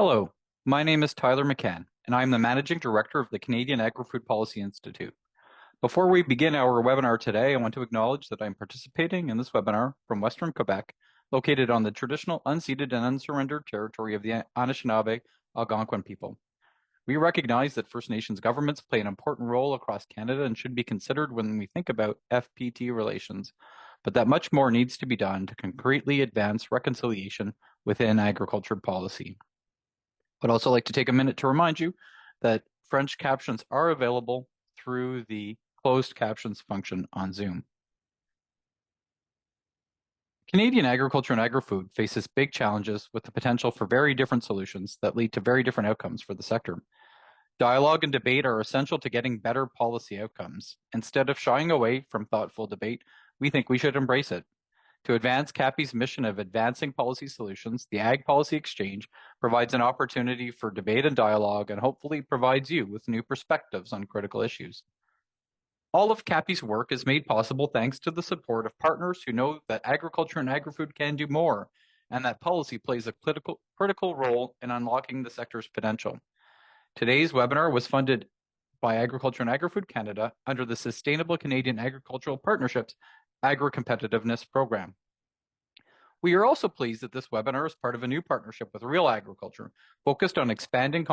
Hello, my name is Tyler McCann, and I am the Managing Director of the Canadian Agri-Food Policy Institute. Before we begin our webinar today, I want to acknowledge that I'm participating in this webinar from Western Quebec, located on the traditional unceded and unsurrendered territory of the Anishinaabe Algonquin people. We recognize that First Nations governments play an important role across Canada and should be considered when we think about FPT relations, but that much more needs to be done to concretely advance reconciliation within agriculture policy. I'd also like to take a minute to remind you that French captions are available through the closed captions function on Zoom. Canadian agriculture and agri-food faces big challenges with the potential for very different solutions that lead to very different outcomes for the sector. Dialogue and debate are essential to getting better policy outcomes. Instead of shying away from thoughtful debate, we think we should embrace it. To advance CAPI's mission of advancing policy solutions, the Ag Policy Exchange provides an opportunity for debate and dialogue and hopefully provides you with new perspectives on critical issues. All of CAPI's work is made possible thanks to the support of partners who know that agriculture and agri-food can do more and that policy plays a critical role in unlocking the sector's potential. Today's webinar was funded by Agriculture and Agri-Food Canada under the Sustainable Canadian Agricultural Partnerships Agri-Competitiveness Program. We are also pleased that this webinar is part of a new partnership with RealAgriculture, focused on expanding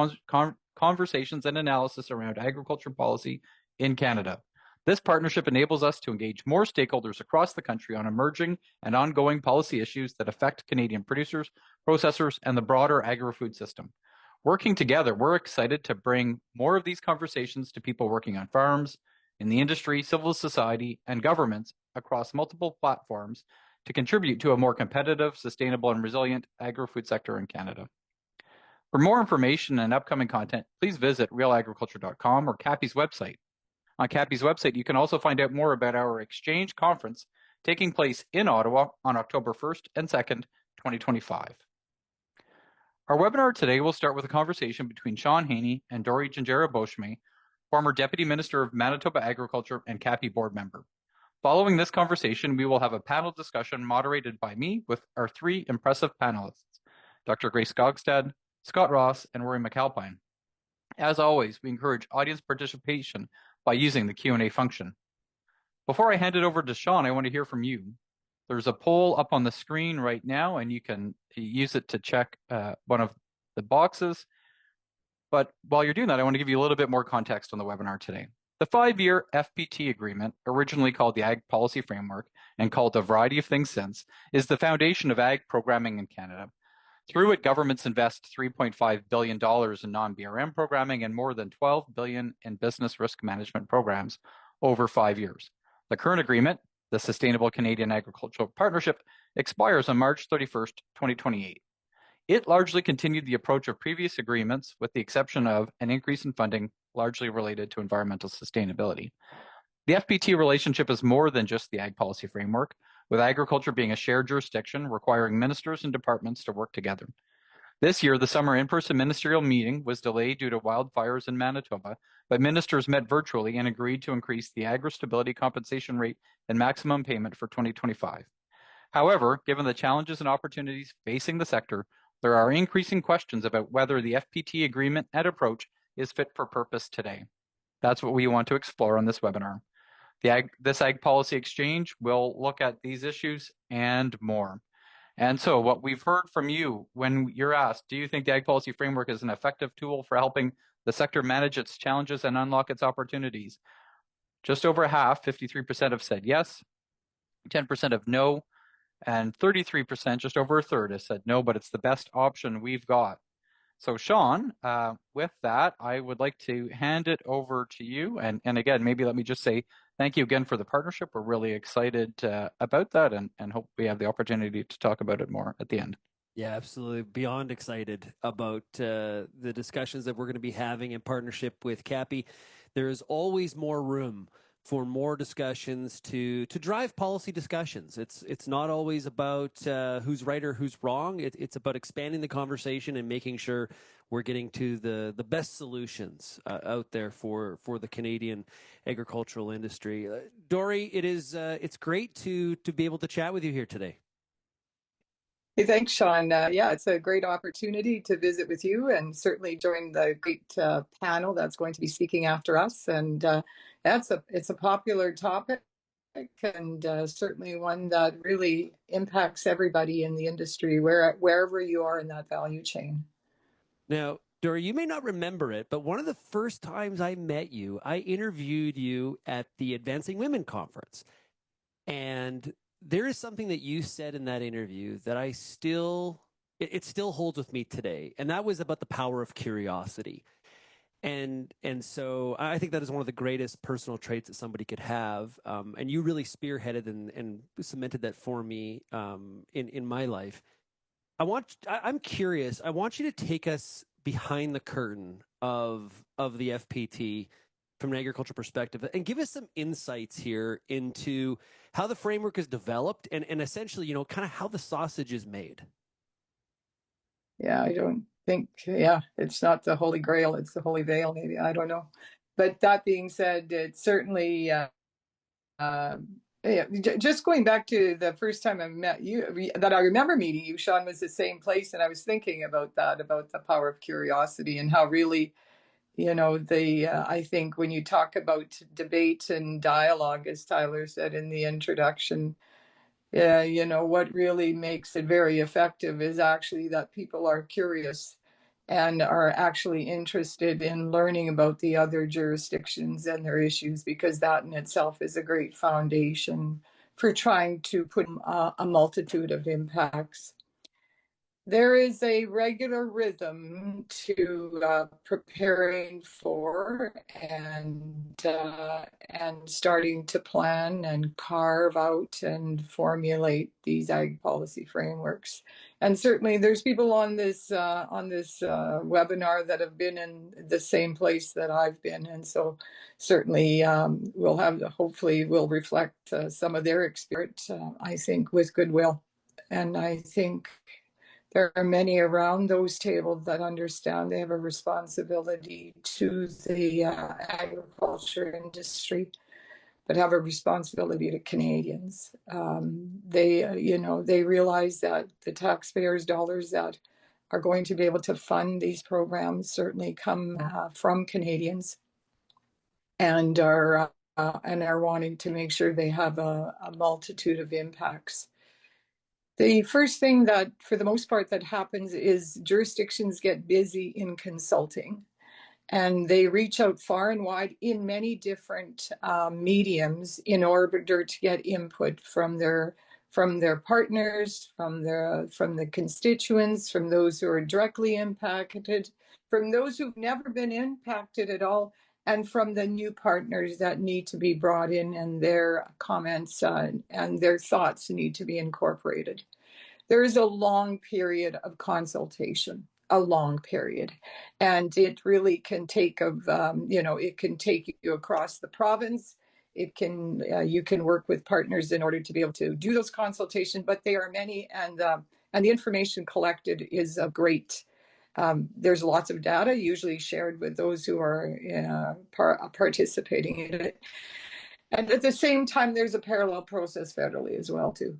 conversations and analysis around agriculture policy in Canada. This partnership enables us to engage more stakeholders across the country on emerging and ongoing policy issues that affect Canadian producers, processors, and the broader agri-food system. Working together, we're excited to bring more of these conversations to people working on farms, in the industry, civil society, and governments across multiple platforms to contribute to a more competitive, sustainable, and resilient agri-food sector in Canada. For more information and upcoming content, please visit realagriculture.com or CAPI's website. On CAPI's website, you can also find out more about our Exchange Conference taking place in Ottawa on October 1st and 2nd, 2025. Our webinar today will start with a conversation between Sean Haney and Dory Gingera-Beauchemin, former Deputy Minister of Manitoba Agriculture and CAPI board member. Following this conversation, we will have a panel discussion moderated by me with our three impressive panelists, Dr. Grace Skogstad, Scott Ross, and Rory McAlpine. As always, we encourage audience participation by using the Q&A function. Before I hand it over to Sean, I want to hear from you. There's a poll up on the screen right now, and you can use it to check one of the boxes. But while you're doing that, I want to give you a little bit more context on the webinar today. The 5-year FPT agreement, originally called the Ag Policy Framework and called a variety of things since, is the foundation of ag programming in Canada. Through it, governments invest $3.5 billion in non-BRM programming and more than $12 billion in business risk management programs over 5 years. The current agreement, the Sustainable Canadian Agricultural Partnership, expires on March 31st, 2028. It largely continued the approach of previous agreements with the exception of an increase in funding largely related to environmental sustainability. The FPT relationship is more than just the Ag Policy Framework, with agriculture being a shared jurisdiction requiring ministers and departments to work together. This year, the summer in-person ministerial meeting was delayed due to wildfires in Manitoba, but ministers met virtually and agreed to increase the agri-stability compensation rate and maximum payment for 2025. However, given the challenges and opportunities facing the sector, there are increasing questions about whether the FPT agreement and approach is fit for purpose today. That's what we want to explore on this webinar. This Ag Policy Exchange will look at these issues and more. And so what we've heard from you when you're asked, do you think the Ag Policy Framework is an effective tool for helping the sector manage its challenges and unlock its opportunities? Just over half, 53% have said yes, 10% have no, and 33%, just over a third, has said no, but it's the best option we've got. So Sean, with that, I would like to hand it over to you. And again, maybe let me just say thank you again for the partnership. We're really excited about that and hope we have the opportunity to talk about it more at the end. Yeah, absolutely. Beyond excited about the discussions that we're going to be having in partnership with CAPI. There is always more room for more discussions to drive policy discussions. It's not always about who's right or who's wrong. It's about expanding the conversation and making sure we're getting to the best solutions out there for the Canadian agricultural industry. Dory, it's great to be able to chat with you here today. Hey, thanks, Sean. Yeah, it's a great opportunity to visit with you and certainly join the great panel that's going to be speaking after us. And that's it's a popular topic and certainly one that really impacts everybody in the industry, wherever you are in that value chain. Now, Dory, you may not remember it, but one of the first times I met you, I interviewed you at the Advancing Women Conference. And there is something that you said in that interview that it still holds with me today. And that was about the power of curiosity. And so I think that is one of the greatest personal traits that somebody could have. And you really spearheaded and cemented that for me in my life. I'm curious. I want you to take us behind the curtain of the FPT from an agriculture perspective and give us some insights here into how the framework is developed and essentially, kind of how the sausage is made. Yeah, I don't think, yeah, it's not the Holy Grail, it's the Holy Veil, maybe. I don't know. But that being said, it's certainly Uh, yeah, just going back to the first time I met you, that I remember meeting you, Sean, was the same place, and I was thinking about that, about the power of curiosity and how really, the I think when you talk about debate and dialogue, as Tyler said in the introduction, yeah, what really makes it very effective is actually that people are curious and are actually interested in learning about the other jurisdictions and their issues, because that in itself is a great foundation for trying to put a multitude of impacts. There is a regular rhythm to preparing for and starting to plan and carve out and formulate these ag policy frameworks. And certainly, there's people on this webinar that have been in the same place that I've been, and so certainly hopefully we'll reflect some of their experience. I think with goodwill, and I think there are many around those tables that understand they have a responsibility to the agriculture industry, but have a responsibility to Canadians. They realize that the taxpayers' dollars that are going to be able to fund these programs certainly come from Canadians, and are wanting to make sure they have a multitude of impacts. The first thing that, for the most part, that happens is jurisdictions get busy in consulting, and they reach out far and wide in many different mediums in order to get input from their partners, from the constituents, from those who are directly impacted, from those who've never been impacted at all, and from the new partners that need to be brought in, and their comments and their thoughts need to be incorporated. There is a long period of consultation, a long period, and it really can take it can take you across the province. It can You can work with partners in order to be able to do those consultations, but they are many, and the information collected is a great. There's lots of data usually shared with those who are participating in it, and at the same time, there's a parallel process federally as well too.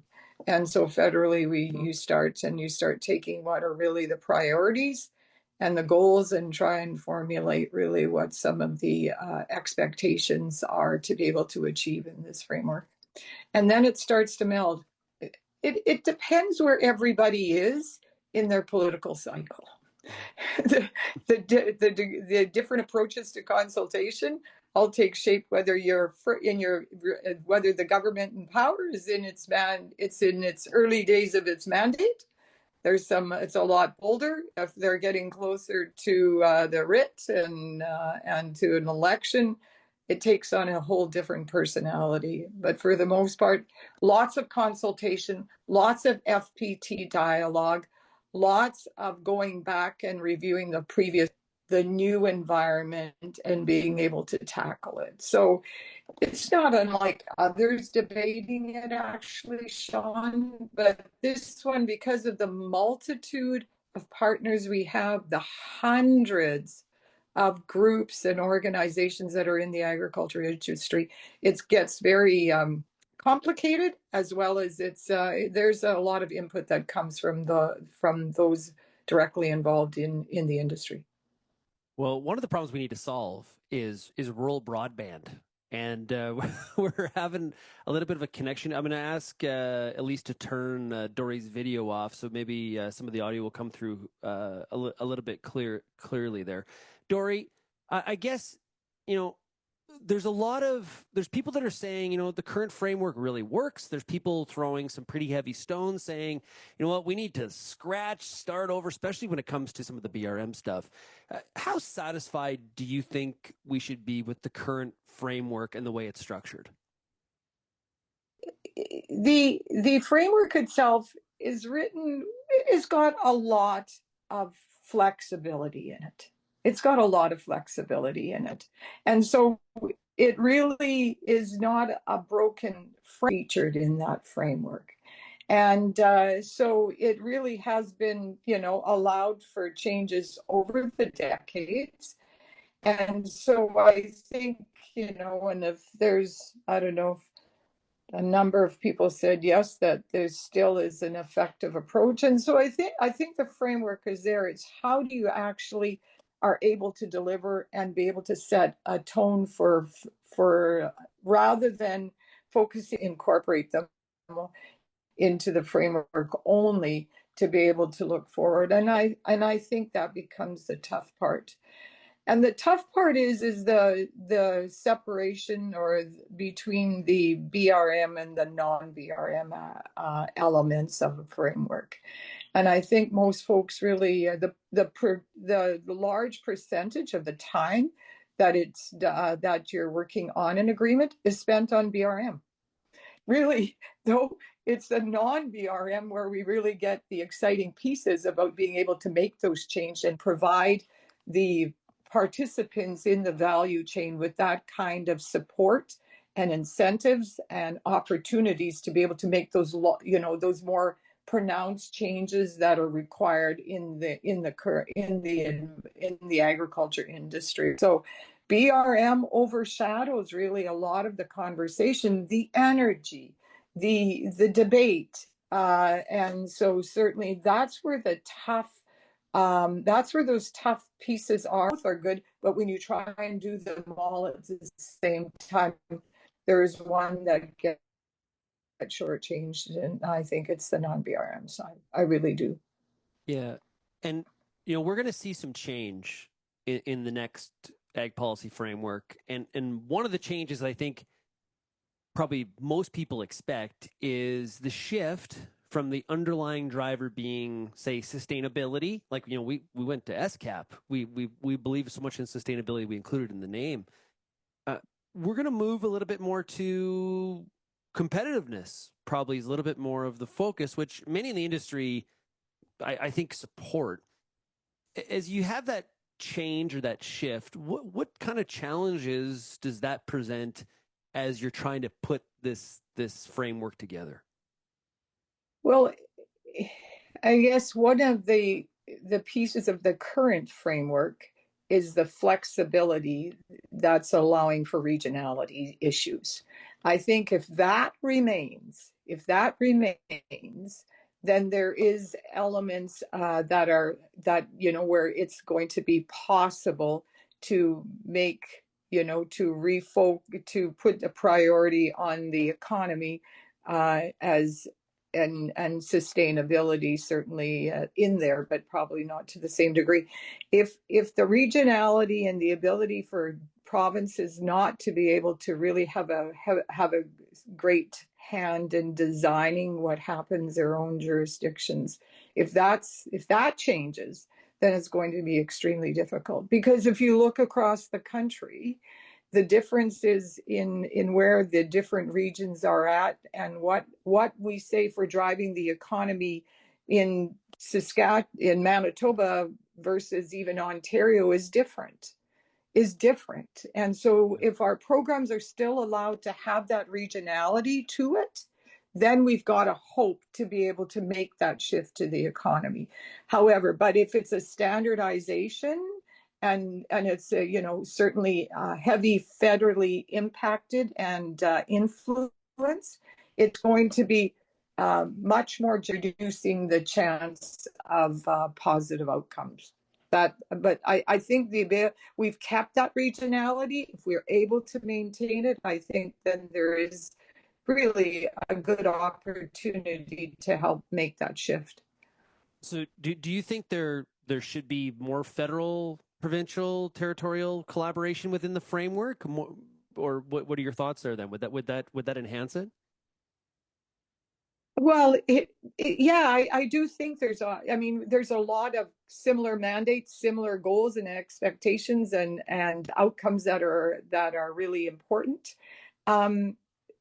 And so federally, you start taking what are really the priorities and the goals, and try and formulate really what some of the expectations are to be able to achieve in this framework. And then it starts to meld. It depends where everybody is in their political cycle. the, the different approaches to consultation all take shape whether you're in your whether the government in power is in its early days of its mandate. It's a lot bolder if they're getting closer to the writ and to an election. It takes on a whole different personality. But for the most part, lots of consultation, lots of FPT dialogue, lots of going back and reviewing the new environment and being able to tackle it. So it's not unlike others debating it, actually, Sean, but this one, because of the multitude of partners we have, the hundreds of groups and organizations that are in the agriculture industry, it gets very complicated, as well as there's a lot of input that comes from those directly involved in the industry. Well, one of the problems we need to solve is rural broadband. And we're having a little bit of a connection. I'm going to ask Elise to turn Dory's video off, so maybe some of the audio will come through a little bit clearly there. Dory, I guess, there's people that are saying, the current framework really works. There's people throwing some pretty heavy stones saying, we need to start over, especially when it comes to some of the BRM stuff. How satisfied do you think we should be with the current framework and the way it's structured? The framework itself is written, it's got a lot of flexibility in it. It's got a lot of flexibility in it. And so it really is not a broken featured in that framework. And so it really has been, allowed for changes over the decades. And so I think, and if there's, I don't know, a number of people said yes, that there still is an effective approach. And so I think the framework is there. It's how do you actually are able to deliver and be able to set a tone for rather than incorporate them into the framework only to be able to look forward. And I think that becomes the tough part. And the tough part is the separation or between the BRM and the non-BRM elements of a framework. And I think most folks really the large percentage of the time that you're working on an agreement is spent on BRM. Really, though, it's the non-BRM where we really get the exciting pieces about being able to make those changes and provide the participants in the value chain with that kind of support and incentives and opportunities to be able to make those those more pronounced changes that are required in the agriculture industry. So BRM overshadows really a lot of the conversation, the energy, the debate, and so certainly that's where those tough pieces are good. But when you try and do them all at the same time, there is one that gets shortchanged, and I think it's the non-BRM side. I really do. Yeah, and we're going to see some change in the next ag policy framework, and one of the changes I think probably most people expect is the shift from the underlying driver being, say, sustainability. Like, we went to SCAP. We believe so much in sustainability, we included in the name. We're going to move a little bit more to competitiveness, probably is a little bit more of the focus, which many in the industry, I think, support. As you have that change or that shift, what kind of challenges does that present as you're trying to put this framework together? Well, I guess one of the pieces of the current framework is the flexibility that's allowing for regionality issues. I think if that remains, then there is elements where it's going to be possible to make, to put the priority on the economy and sustainability certainly in there, but probably not to the same degree. If the regionality and the ability for provinces not to be able to really have a great hand in designing what happens in their own jurisdictions, if that changes, then it's going to be extremely difficult. Because if you look across the country, the difference is in where the different regions are at, and what we say for driving the economy in Manitoba versus even Ontario is different. And so if our programs are still allowed to have that regionality to it, then we've got a hope to be able to make that shift to the economy. However, but if it's a standardization and it's certainly heavy federally impacted and influence, it's going to be much more reducing the chance of positive outcomes. But I think we've kept that regionality. If we're able to maintain it, I think then there is really a good opportunity to help make that shift. So do you think there should be more federal, provincial, territorial collaboration within the framework? Or what are your thoughts there then? Would that enhance it? Well, yeah, I do think there's a lot of similar mandates, similar goals and expectations and outcomes that are really important.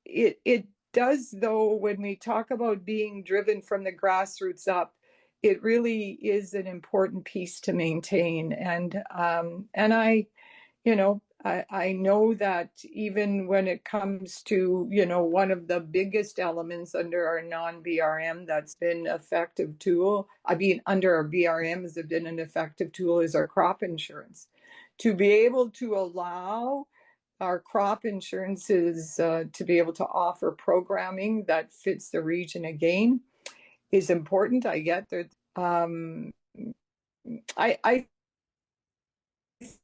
It does, though, when we talk about being driven from the grassroots up, it really is an important piece to maintain. And I know that even when it comes to, one of the biggest elements under our non-BRM that's been effective tool, under our BRM has been an effective tool is our crop insurance. To be able to allow our crop insurances to be able to offer programming that fits the region again is important. I get that. I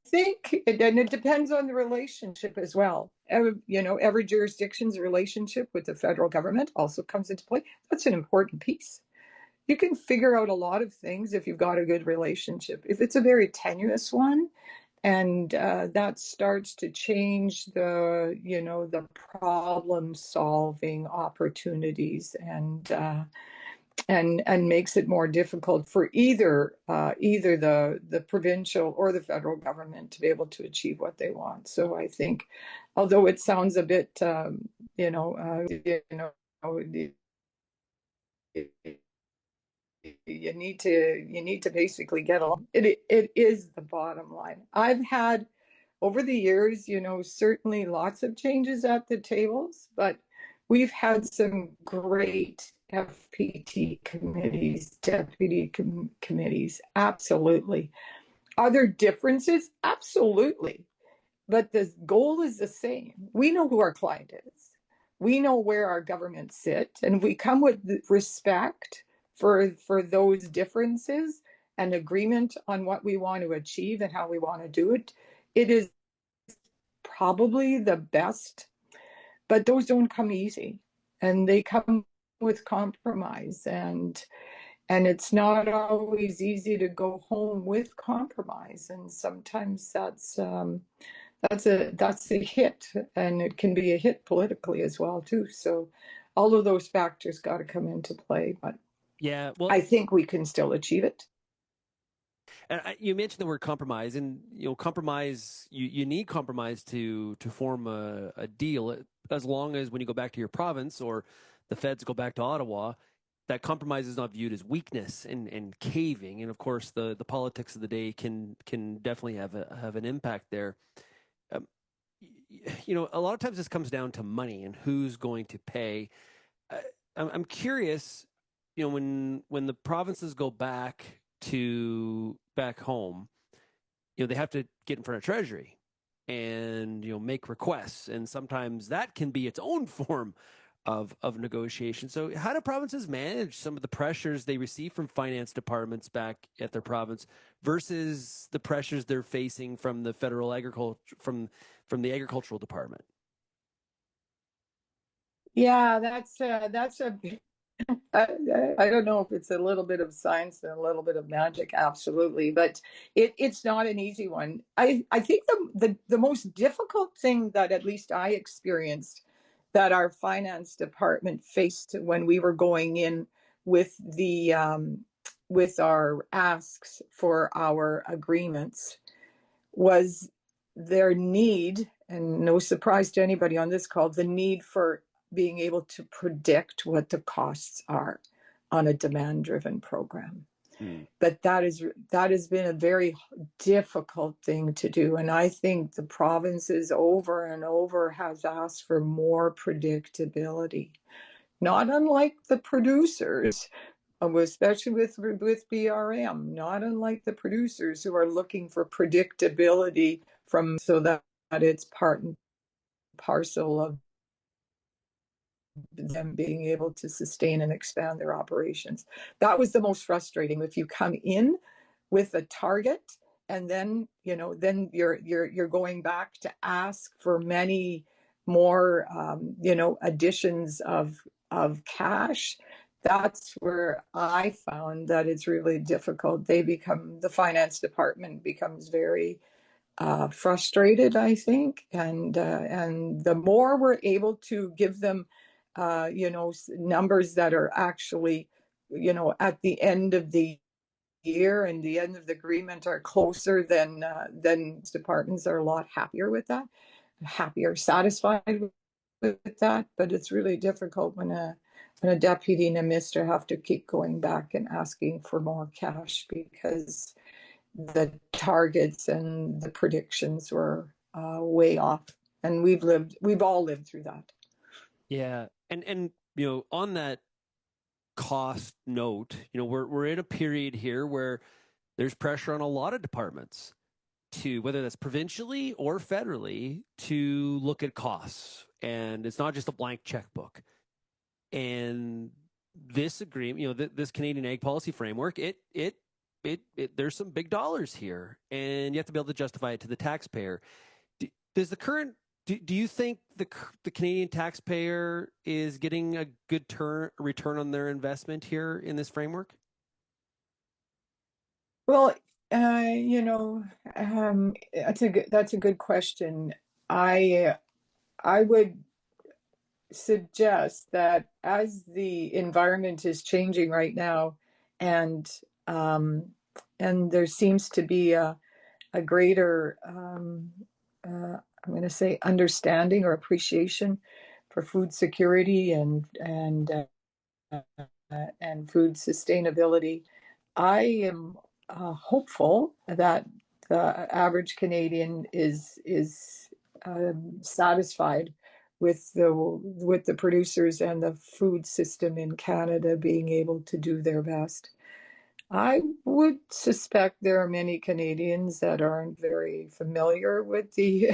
think, and it depends on the relationship as well. Every jurisdiction's relationship with the federal government also comes into play. That's an important piece. You can figure out a lot of things if you've got a good relationship. If it's a very tenuous one, and that starts to change the problem solving opportunities and makes it more difficult for either the provincial or the federal government to be able to achieve what they want. So I think, although it sounds a bit, you need to basically get along. It is the bottom line. I've had over the years, certainly lots of changes at the tables, but we've had some great FPT committees, deputy committees, absolutely. Are there differences? Absolutely. But the goal is the same. We know who our client is. We know where our governments sit, and we come with respect for those differences and agreement on what we want to achieve and how we want to do it. It is probably the best, but those don't come easy, and they come with compromise, and it's not always easy to go home with compromise, and sometimes that's a hit, and it can be a hit politically as well too. So all of those factors got to come into play, but Yeah, well, I think we can still achieve it. and you mentioned the word compromise, and compromise. You need compromise to form a deal. As long as when you go back to your province or the feds go back to Ottawa, that compromise is not viewed as weakness and caving. And of course, the politics of the day can definitely have an impact there. Um, a lot of times this comes down to money and who's going to pay. I'm curious, when the provinces go back home, they have to get in front of Treasury and make requests, and sometimes that can be its own form of negotiation. So how do provinces manage some of the pressures they receive from finance departments back at their province versus the pressures they're facing from the federal agriculture from the agricultural department? Yeah, that's a I don't know if it's a little bit of science and a little bit of magic, absolutely, but it's not an easy one. I think the most difficult thing that at least I experienced that our finance department faced when we were going in with with our asks for our agreements was their need, and no surprise to anybody on this call, the need for being able to predict what the costs are on a demand-driven program. But that has been a very difficult thing to do, and I think the provinces over and over has asked for more predictability, not unlike the producers, especially with BRM, not unlike the producers who are looking for predictability so that it's part and parcel of them being able to sustain and expand their operations. That was the most frustrating. If you come in with a target and then then you're going back to ask for many more additions of cash. That's where I found that it's really difficult. The finance department becomes very frustrated, I think, and the more we're able to give them, numbers that are actually, at the end of the year and the end of the agreement are closer, then departments are a lot happier with that, happier, satisfied with that. But it's really difficult when a deputy and a mister have to keep going back and asking for more cash because the targets and the predictions were way off, and we've all lived through that. Yeah, and on that cost note, we're in a period here where there's pressure on a lot of departments to, whether that's provincially or federally, to look at costs, and it's not just a blank checkbook. And this agreement, this Canadian Ag Policy Framework, there's some big dollars here, and you have to be able to justify it to the taxpayer. Do you think the Canadian taxpayer is getting a good return on their investment here in this framework? Well, that's a good question. I would suggest that as the environment is changing right now, and there seems to be a greater I'm going to say understanding or appreciation for food security and food sustainability. I am hopeful that the average Canadian is satisfied with the producers and the food system in Canada being able to do their best. I would suspect there are many Canadians that aren't very familiar with the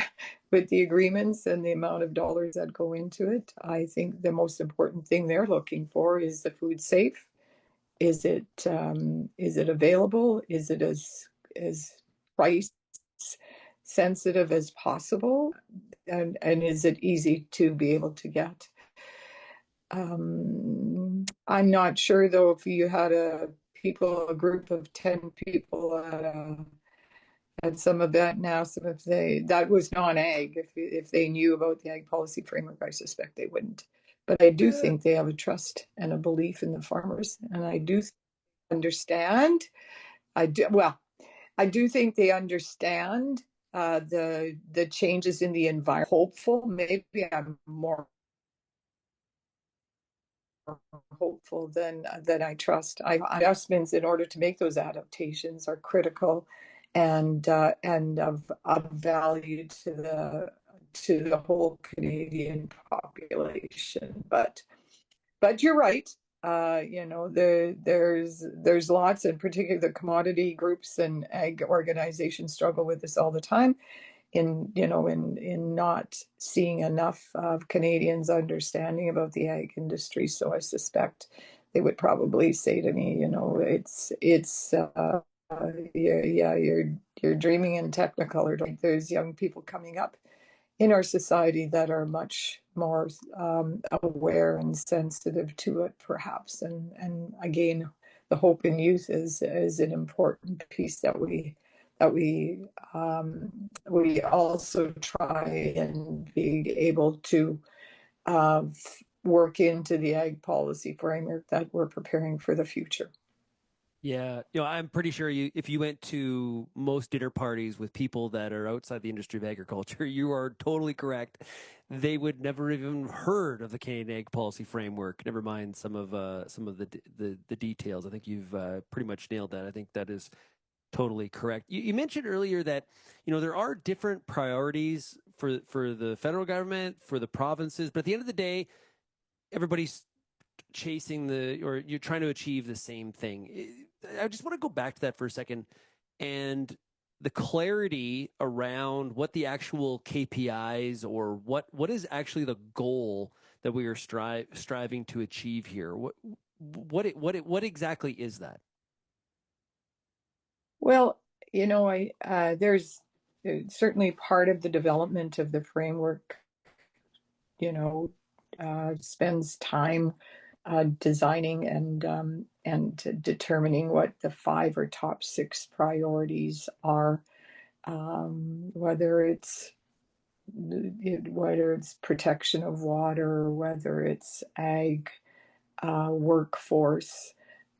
with the agreements and the amount of dollars that go into it. I think the most important thing they're looking for is the food safe. Is it available? Is it as price sensitive as possible? And is it easy to be able to get? I'm not sure though if you had a group of 10 people at some event now, if that was non-ag, if they knew about the ag policy framework, I suspect they wouldn't. But I do think they have a trust and a belief in the farmers, and I do understand. I do think they understand the changes in the environment. Hopeful, maybe I'm more hopeful than I trust. Adjustments in order to make those adaptations are critical and of value to the whole Canadian population. But you're right. There's lots, in particular the commodity groups and ag organizations struggle with this all the time in not seeing enough of Canadians understanding about the ag industry. So I suspect they would probably say to me, yeah, you're dreaming in Technicolor. There's young people coming up in our society that are much more aware and sensitive to it, perhaps. And again, the hope in youth is an important piece that we also try and be able to work into the ag policy framework that we're preparing for the future. Yeah, I'm pretty sure if you went to most dinner parties with people that are outside the industry of agriculture, you are totally correct. They would never even heard of the Canadian Ag Policy Framework. Never mind some of the details. I think you've pretty much nailed that. I think that is totally correct. You mentioned earlier that there are different priorities for the federal government, for the provinces, but at the end of the day, everybody's chasing or you're trying to achieve the same thing. I just want to go back to that for a second, and the clarity around what the actual KPIs or what is actually the goal that we are striving to achieve here? What exactly is that? Well, there's certainly part of the development of the framework, spends time designing and determining what the 5 or top 6 priorities are, whether it's protection of water, whether it's ag, workforce,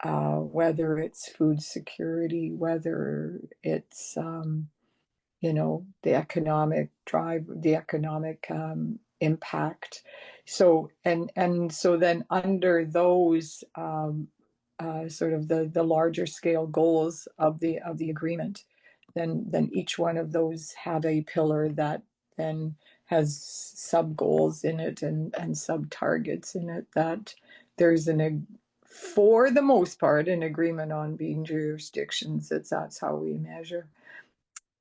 whether it's food security, whether it's the economic drive, the economic impact. So then under those sort of the larger scale goals of the agreement, then each one of those have a pillar that then has sub goals in it and sub targets in it, that there's for the most part an agreement on being jurisdictions. That's how we measure.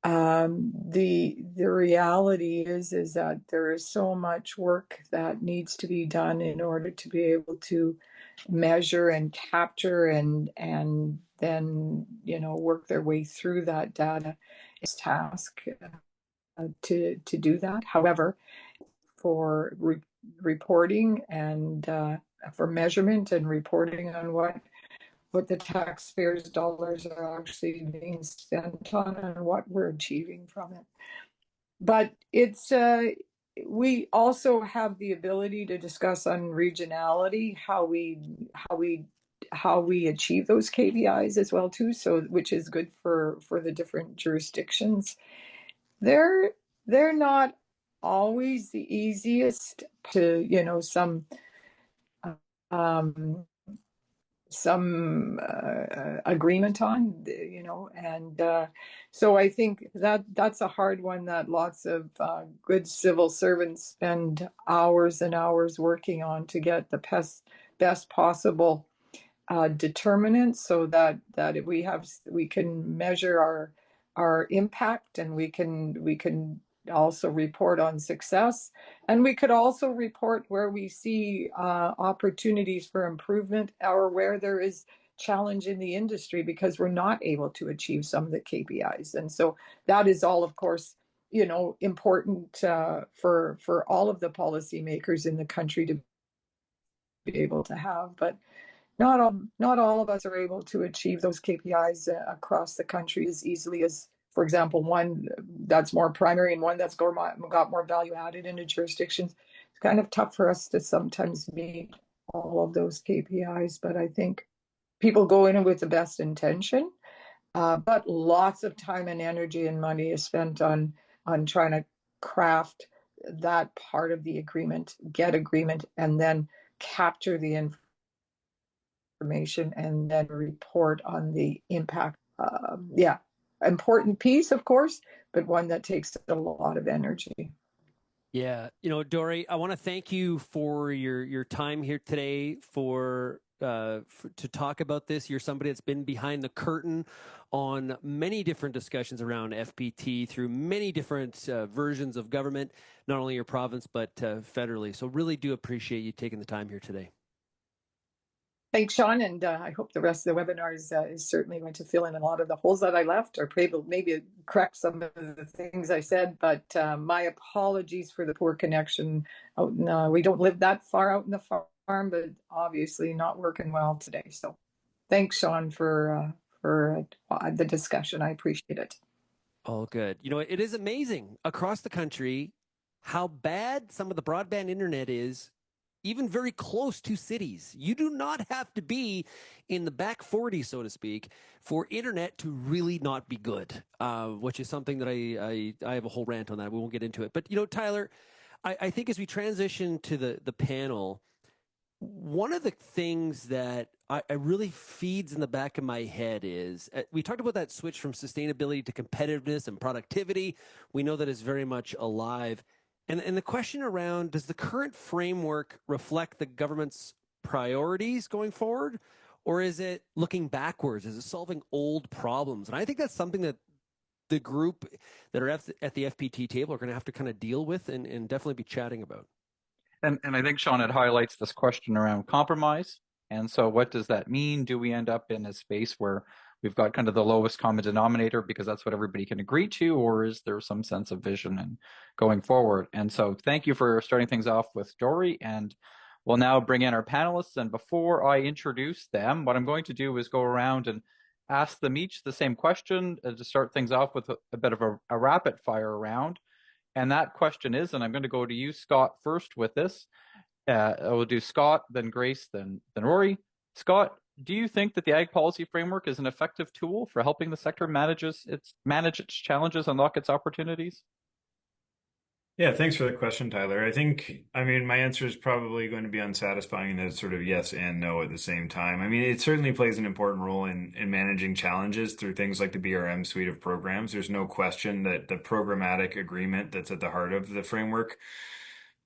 The reality is that there is so much work that needs to be done in order to be able to measure and capture and then work their way through that data. Is task to do that. However, for reporting and for measurement and reporting on what the taxpayers' dollars are actually being spent on and what we're achieving from it. But we also have the ability to discuss on regionality, how we achieve those KPIs as well too. So which is good for the different jurisdictions. They're not always the easiest to some agreement on, and so I think that's a hard one that lots of good civil servants spend hours and hours working on to get the best possible determinants, so that we can measure our impact, and we can also report on success, and we could also report where we see opportunities for improvement or where there is challenge in the industry because we're not able to achieve some of the KPIs. And so that is all, of course, important for all of the policymakers in the country to be able to have. But not all of us are able to achieve those KPIs across the country as easily as, for example, one that's more primary and one that's got more value added into jurisdictions. It's kind of tough for us to sometimes meet all of those KPIs, but I think people go in with the best intention, but lots of time and energy and money is spent on trying to craft that part of the agreement, get agreement, and then capture the information and then report on the impact. Yeah, important piece, of course, but one that takes a lot of energy. Yeah, Dori, I want to thank you for your time here today to talk about this. You're somebody that's been behind the curtain on many different discussions around FPT through many different versions of government, not only your province, but federally. So really do appreciate you taking the time here today. Thanks, Sean, and I hope the rest of the webinar is certainly going to fill in a lot of the holes that I left, or maybe correct some of the things I said. But my apologies for the poor connection. We don't live that far out in the farm, but obviously not working well today. So thanks, Sean, for the discussion. I appreciate it. All good. It is amazing across the country how bad some of the broadband internet is, even very close to cities. You do not have to be in the back 40, so to speak, for internet to really not be good, which is something that I have a whole rant on that. We won't get into it. But, Tyler, I think as we transition to the panel, one of the things that I really feeds in the back of my head is we talked about that switch from sustainability to competitiveness and productivity. We know that is very much alive. And the question around, does the current framework reflect the government's priorities going forward? Or is it looking backwards? Is it solving old problems? And I think that's something that the group that are at the FPT table are going to have to kind of deal with and definitely be chatting about. And I think, Sean, it highlights this question around compromise. And so what does that mean? Do we end up in a space where we've got kind of the lowest common denominator because that's what everybody can agree to, or is there some sense of vision and going forward? And so thank you for starting things off with Dory, and we'll now bring in our panelists. And before I introduce them, what I'm going to do is go around and ask them each the same question to start things off with a bit of a rapid fire round. And that question is, and I'm going to go to you, Scott, first with this. We'll do Scott, then Grace, then Rory. Scott, do you think that the ag policy framework is an effective tool for helping the sector manage its challenges, unlock its opportunities? Yeah, thanks for the question, Tyler. I mean, my answer is probably going to be unsatisfying in that it's sort of yes and no at the same time. I mean, it certainly plays an important role in managing challenges through things like the BRM suite of programs. There's no question that the programmatic agreement that's at the heart of the framework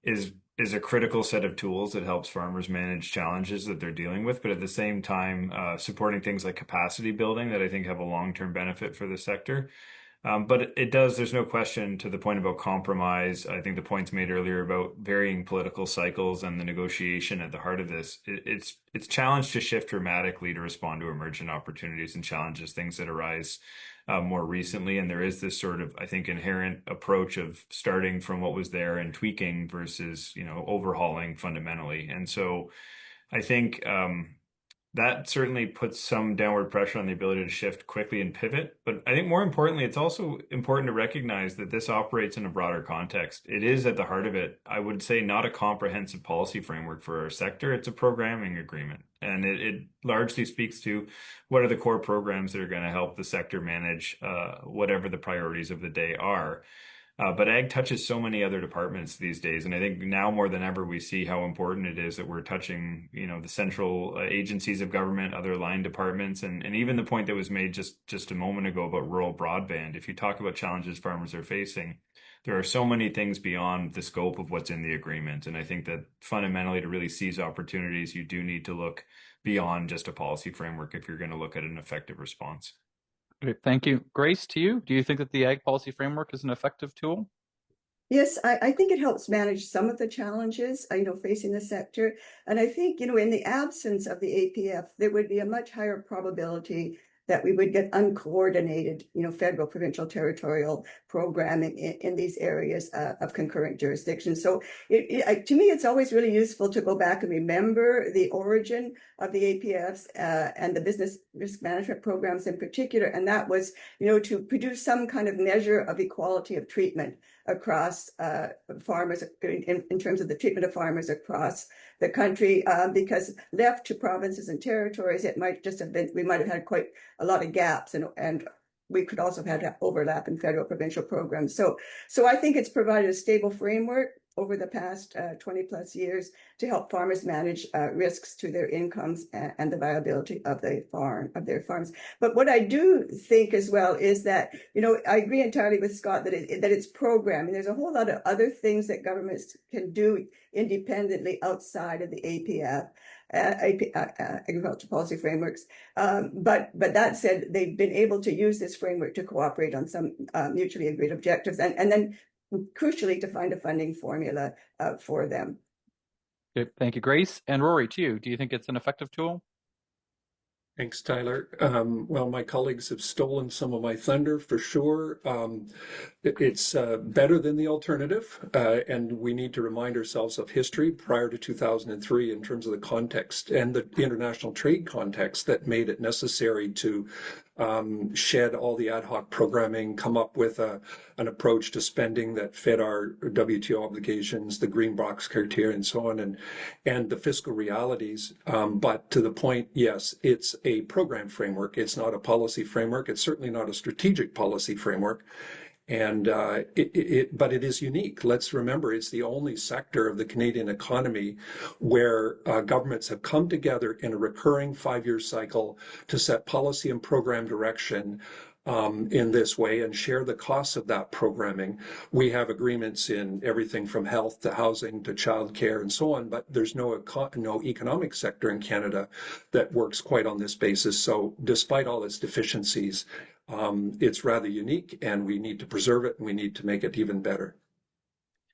is a critical set of tools that helps farmers manage challenges that they're dealing with, but at the same time, supporting things like capacity building that I think have a long-term benefit for the sector. But it does, there's no question to the point about compromise. I think the points made earlier about varying political cycles and the negotiation at the heart of this, it's challenged to shift dramatically to respond to emergent opportunities and challenges, things that arise more recently. And there is this sort of, I think, inherent approach of starting from what was there and tweaking versus, overhauling fundamentally. And so I think that certainly puts some downward pressure on the ability to shift quickly and pivot. But I think more importantly, it's also important to recognize that this operates in a broader context. It is at the heart of it, I would say, not a comprehensive policy framework for our sector. It's a programming agreement. And it largely speaks to what are the core programs that are going to help the sector manage whatever the priorities of the day are. But ag touches so many other departments these days. And I think now more than ever, we see how important it is that we're touching, the central agencies of government, other line departments, and even the point that was made just a moment ago about rural broadband. If you talk about challenges farmers are facing, there are so many things beyond the scope of what's in the agreement. And I think that fundamentally to really seize opportunities, you do need to look beyond just a policy framework if you're going to look at an effective response. Great, thank you. Grace, to you, do you think that the ag policy framework is an effective tool? Yes, I think it helps manage some of the challenges, facing the sector. And I think, in the absence of the APF, there would be a much higher probability that we would get uncoordinated, federal, provincial, territorial programming in these areas of concurrent jurisdiction. So to me, it's always really useful to go back and remember the origin of the APFs and the business risk management programs in particular. And that was, to produce some kind of measure of equality of treatment across farmers in terms of the treatment of farmers across the country, because left to provinces and territories, it might just have been, we might have had quite a lot of gaps, and we could also have had overlap in federal provincial programs. So I think it's provided a stable framework over the past 20 plus years to help farmers manage risks to their incomes and the viability of their farms. But what I do think as well is that, I agree entirely with Scott that it's programming. There's a whole lot of other things that governments can do independently outside of the APF. Agriculture policy frameworks. But that said, they've been able to use this framework to cooperate on some mutually agreed objectives, and then crucially to find a funding formula for them. Good. Thank you, Grace. And Rory, to you, do you think it's an effective tool? Thanks, Tyler. Well, my colleagues have stolen some of my thunder for sure. It's better than the alternative, and we need to remind ourselves of history prior to 2003 in terms of the context and the international trade context that made it necessary to shed all the ad hoc programming, come up with an approach to spending that fit our WTO obligations, the green box criteria, and so on, and the fiscal realities. But to the point, yes, it's a program framework. It's not a policy framework. It's certainly not a strategic policy framework. And but it is unique. Let's remember, it's the only sector of the Canadian economy where governments have come together in a recurring 5-year cycle to set policy and program direction in this way and share the costs of that programming. We have agreements in everything from health to housing to childcare and so on, but there's no economic sector in Canada that works quite on this basis. So despite all its deficiencies, it's rather unique, and we need to preserve it, and we need to make it even better.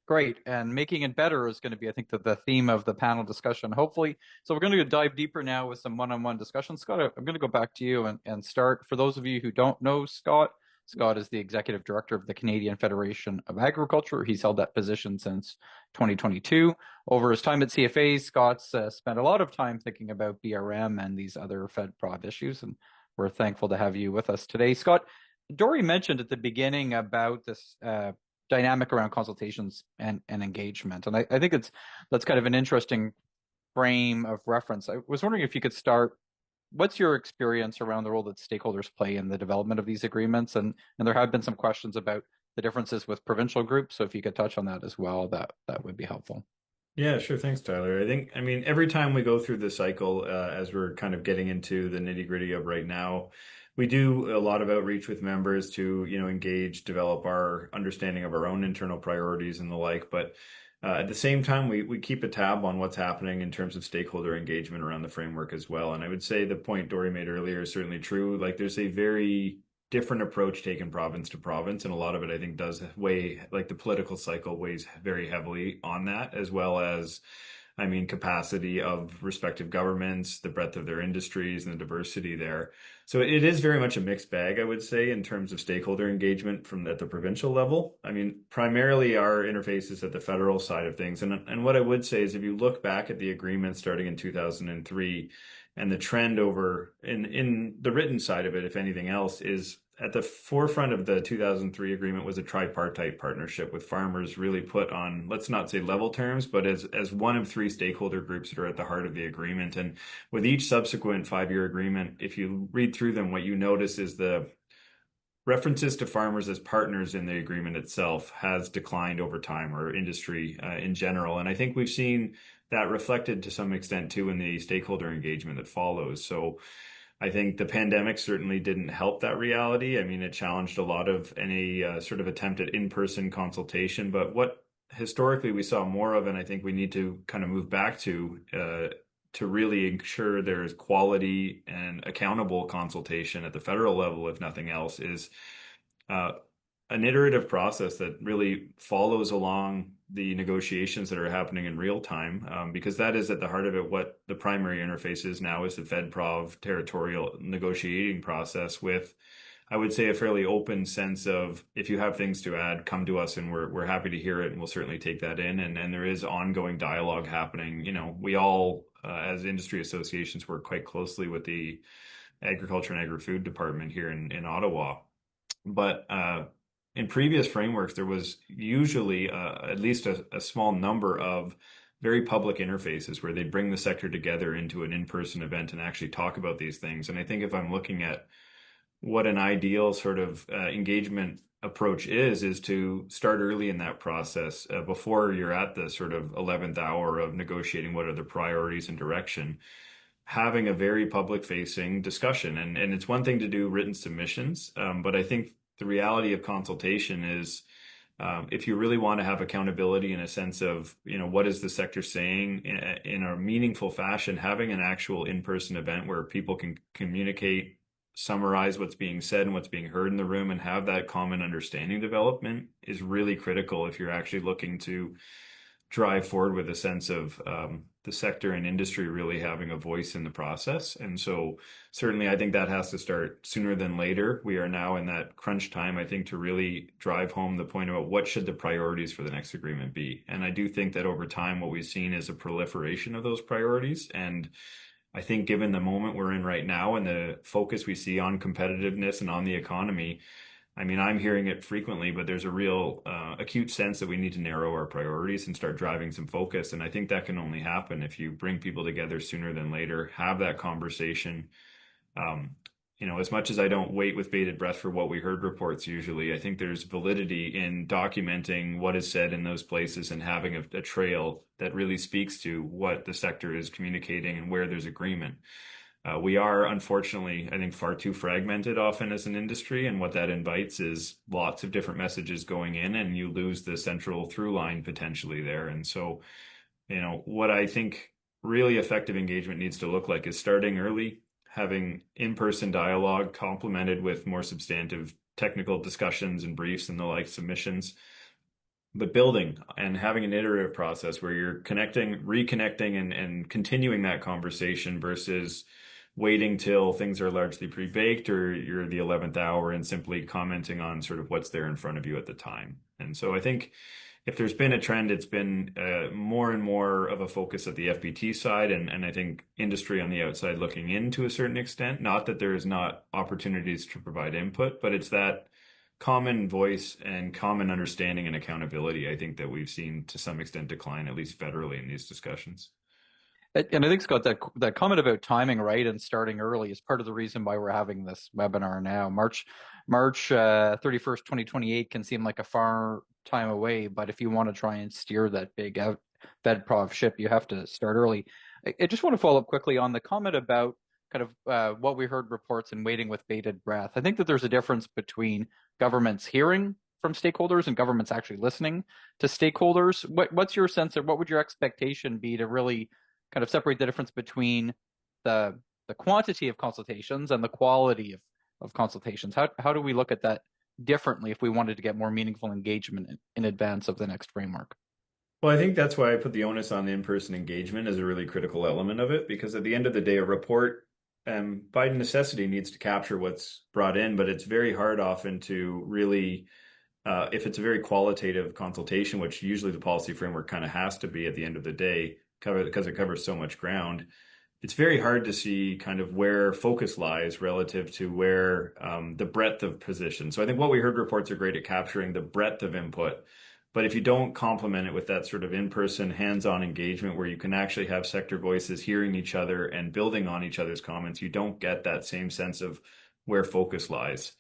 Great. And making it better is going to be, I think, the theme of the panel discussion, hopefully. So we're going to dive deeper now with some one-on-one discussion. Scott, I'm going to go back to you and start. For those of you who don't know Scott, Scott is the executive director of the Canadian Federation of Agriculture. He's held that position since 2022. Over his time at CFA, Scott's spent a lot of time thinking about BRM and these other FedProv issues, and we're thankful to have you with us today. Scott, Dory mentioned at the beginning about this dynamic around consultations and engagement. And I think that's kind of an interesting frame of reference. I was wondering if you could start, what's your experience around the role that stakeholders play in the development of these agreements? And there have been some questions about the differences with provincial groups. So if you could touch on that as well, that would be helpful. Yeah, sure. Thanks, Tyler. I mean, every time we go through the cycle, as we're kind of getting into the nitty-gritty of right now, we do a lot of outreach with members to, engage, develop our understanding of our own internal priorities and the like. But at the same time, we keep a tab on what's happening in terms of stakeholder engagement around the framework as well. And I would say the point Dory made earlier is certainly true. Like, there's a very different approach taken province to province, and a lot of it I think does weigh, like the political cycle weighs very heavily on that, as well as, I mean, capacity of respective governments, the breadth of their industries, and the diversity there. So it is very much a mixed bag, I would say, in terms of stakeholder engagement from at the provincial level. I mean, primarily our interface is at the federal side of things, and what I would say is, if you look back at the agreement starting in 2003, and the trend over in the written side of it, if anything else, is at the forefront of the 2003 agreement was a tripartite partnership with farmers really put on, let's not say level terms, but as one of three stakeholder groups that are at the heart of the agreement. And with each subsequent 5-year agreement, if you read through them, what you notice is the references to farmers as partners in the agreement itself has declined over time, or industry in general. And I think we've seen that reflected to some extent too in the stakeholder engagement that follows. So I think the pandemic certainly didn't help that reality. I mean, it challenged a lot of any sort of attempt at in-person consultation, but what historically we saw more of, and I think we need to kind of move back to really ensure there's quality and accountable consultation at the federal level, if nothing else, is an iterative process that really follows along the negotiations that are happening in real time, because that is at the heart of it. What the primary interface is now is the FedProv territorial negotiating process with, I would say, a fairly open sense of, if you have things to add, come to us and we're happy to hear it, and we'll certainly take that in. And there is ongoing dialogue happening. We all, as industry associations, work quite closely with the Agriculture and Agri-Food Department here in Ottawa. But in previous frameworks, there was usually at least a small number of very public interfaces where they bring the sector together into an in-person event and actually talk about these things. And I think if I'm looking at what an ideal sort of engagement approach is to start early in that process, before you're at the sort of 11th hour of negotiating what are the priorities and direction, having a very public facing discussion. And it's one thing to do written submissions, but I think the reality of consultation is, if you really want to have accountability in a sense of, what is the sector saying in a meaningful fashion, having an actual in-person event where people can communicate, summarize what's being said and what's being heard in the room, and have that common understanding development is really critical if you're actually looking to drive forward with a sense of the sector and industry really having a voice in the process. And so certainly I think that has to start sooner than later. We are now in that crunch time, I think, to really drive home the point about what should the priorities for the next agreement be. And I do think that over time, what we've seen is a proliferation of those priorities. And I think given the moment we're in right now and the focus we see on competitiveness and on the economy, I mean, I'm hearing it frequently, but there's a real acute sense that we need to narrow our priorities and start driving some focus. And I think that can only happen if you bring people together sooner than later, have that conversation. As much as I don't wait with bated breath for what we heard reports usually, I think there's validity in documenting what is said in those places and having a trail that really speaks to what the sector is communicating and where there's agreement. We are, unfortunately, I think, far too fragmented often as an industry, and what that invites is lots of different messages going in, and you lose the central through line potentially there. And so, what I think really effective engagement needs to look like is starting early, having in-person dialogue complemented with more substantive technical discussions and briefs and the like submissions, but building and having an iterative process where you're connecting, reconnecting, and continuing that conversation versus waiting till things are largely pre-baked or you're the 11th hour and simply commenting on sort of what's there in front of you at the time. And so I think if there's been a trend, it's been more and more of a focus at the FBT side, and I think industry on the outside looking in to a certain extent. Not that there is not opportunities to provide input, but it's that common voice and common understanding and accountability, I think, that we've seen to some extent decline, at least federally, in these discussions. And I think, Scott, that comment about timing right and starting early is part of the reason why we're having this webinar now. March 31st, 2028 can seem like a far time away, but if you want to try and steer that big FedProv ship, you have to start early. I just want to follow up quickly on the comment about kind of what we heard reports and waiting with bated breath. I think that there's a difference between governments hearing from stakeholders and governments actually listening to stakeholders. What's your sense, or what would your expectation be to really kind of separate the difference between the quantity of consultations and the quality of consultations? How do we look at that differently if we wanted to get more meaningful engagement in advance of the next framework? Well, I think that's why I put the onus on in-person engagement as a really critical element of it, because at the end of the day, a report by necessity needs to capture what's brought in, but it's very hard often to really, if it's a very qualitative consultation, which usually the policy framework kind of has to be at the end of the day, because it covers so much ground, it's very hard to see kind of where focus lies relative to where the breadth of position. So I think what we heard reports are great at capturing the breadth of input. But if you don't complement it with that sort of in-person, hands-on engagement where you can actually have sector voices hearing each other and building on each other's comments, you don't get that same sense of where focus lies.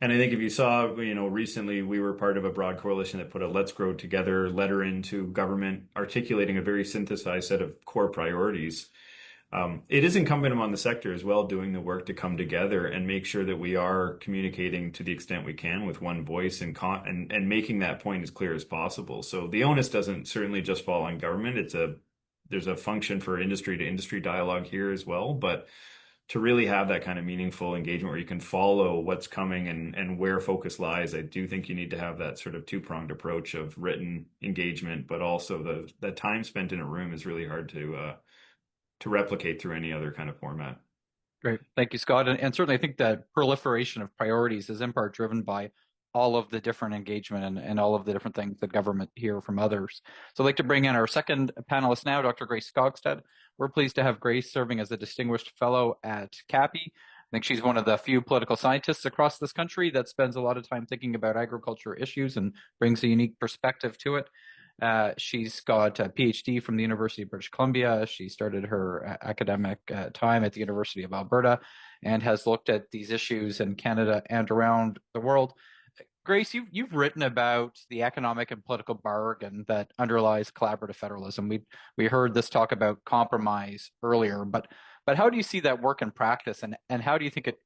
And I think if you saw, recently we were part of a broad coalition that put a Let's Grow Together letter into government articulating a very synthesized set of core priorities. It is incumbent upon the sector as well doing the work to come together and make sure that we are communicating to the extent we can with one voice and making that point as clear as possible. So the onus doesn't certainly just fall on government. There's a function for industry to industry dialogue here as well, but to really have that kind of meaningful engagement where you can follow what's coming and where focus lies, I do think you need to have that sort of two-pronged approach of written engagement, but also the time spent in a room is really hard to replicate through any other kind of format. Great. Thank you, Scott. And certainly I think that proliferation of priorities is in part driven by all of the different engagement and all of the different things that government hear from others. So I'd like to bring in our second panelist now, Dr. Grace Skogstad. We're pleased to have Grace serving as a distinguished fellow at CAPI. I think she's one of the few political scientists across this country that spends a lot of time thinking about agriculture issues and brings a unique perspective to it. She's got a PhD from the University of British Columbia. She started her academic time at the University of Alberta and has looked at these issues in Canada and around the world. Grace, you've written about the economic and political bargain that underlies collaborative federalism. We heard this talk about compromise earlier, but how do you see that work in practice, and how do you think it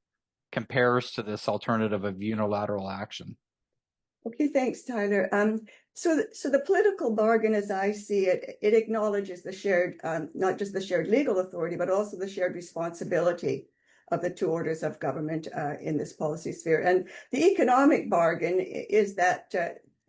compares to this alternative of unilateral action? Okay, thanks, Tyler. So the political bargain, as I see it, it acknowledges the shared, not just the shared legal authority, but also the shared responsibility of the two orders of government in this policy sphere. And the economic bargain is that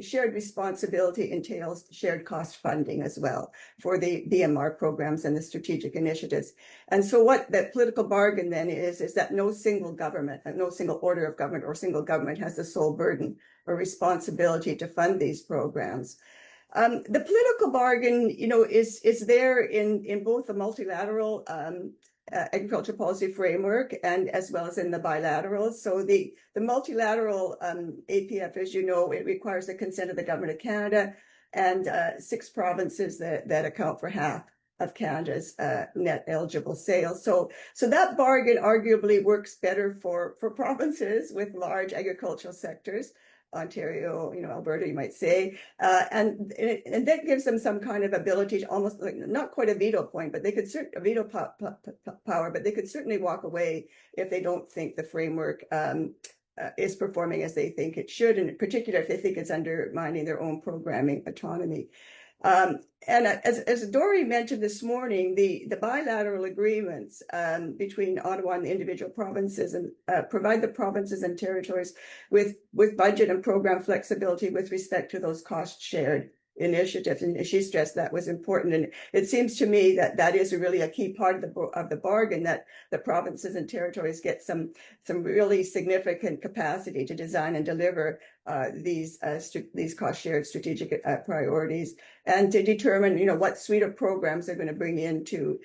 shared responsibility entails shared cost funding as well for the BMR programs and the strategic initiatives. And so what that political bargain then is that no single government, no single order of government or single government has the sole burden or responsibility to fund these programs. The political bargain, is there in both the multilateral agriculture policy framework and as well as in the bilateral. So the multilateral APF, as you know, it requires the consent of the government of Canada and 6 provinces that account for half of Canada's net eligible sales. So that bargain arguably works better for provinces with large agricultural sectors. Ontario, Alberta, you might say, and that gives them some kind of ability to almost like not quite a veto point, but they could a veto power, but they could certainly walk away if they don't think the framework is performing as they think it should, and in particular if they think it's undermining their own programming autonomy. And as Dory mentioned this morning, the bilateral agreements between Ottawa and the individual provinces and provide the provinces and territories with budget and program flexibility with respect to those cost shared initiatives. And she stressed that was important. And it seems to me that that is really a key part of the bargain, that the provinces and territories get some really significant capacity to design and deliver these cost shared strategic priorities, and to determine, what suite of programs they're going to bring in to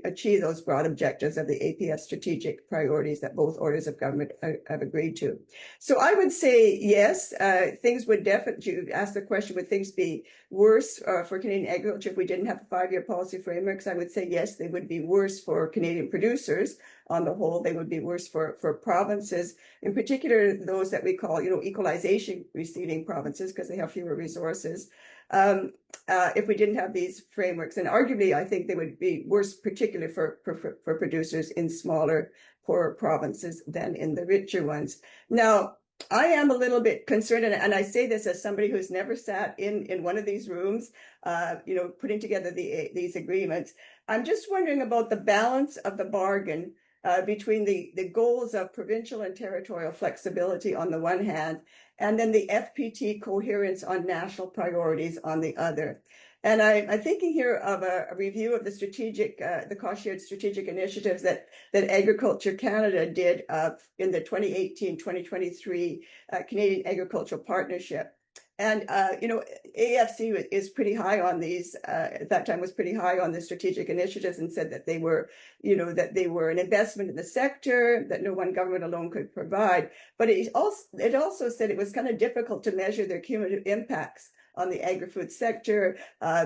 achieve those broad objectives of the APF strategic priorities that both orders of government have agreed to. So I would say yes, things would definitely, you asked the question, would things be worse for Canadian agriculture if we didn't have a 5-year policy frameworks? I would say yes, they would be worse for Canadian producers. On the whole, they would be worse for provinces, in particular those that we call, equalization receiving provinces, because they have fewer resources. If we didn't have these frameworks, and arguably, I think they would be worse, particularly for producers in smaller, poorer provinces than in the richer ones. Now, I am a little bit concerned, and I say this as somebody who's never sat in one of these rooms, putting together these agreements. I'm just wondering about the balance of the bargain between the goals of provincial and territorial flexibility on the one hand, and then the FPT coherence on national priorities on the other. And I'm thinking here of a review of the cost shared strategic initiatives that Agriculture Canada did in the 2018-2023 Canadian Agricultural Partnership. And, AFC is pretty high on these, at that time was pretty high on the strategic initiatives, and said that they were, an investment in the sector that no one government alone could provide. But it also said it was kind of difficult to measure their cumulative impacts on the agri-food sector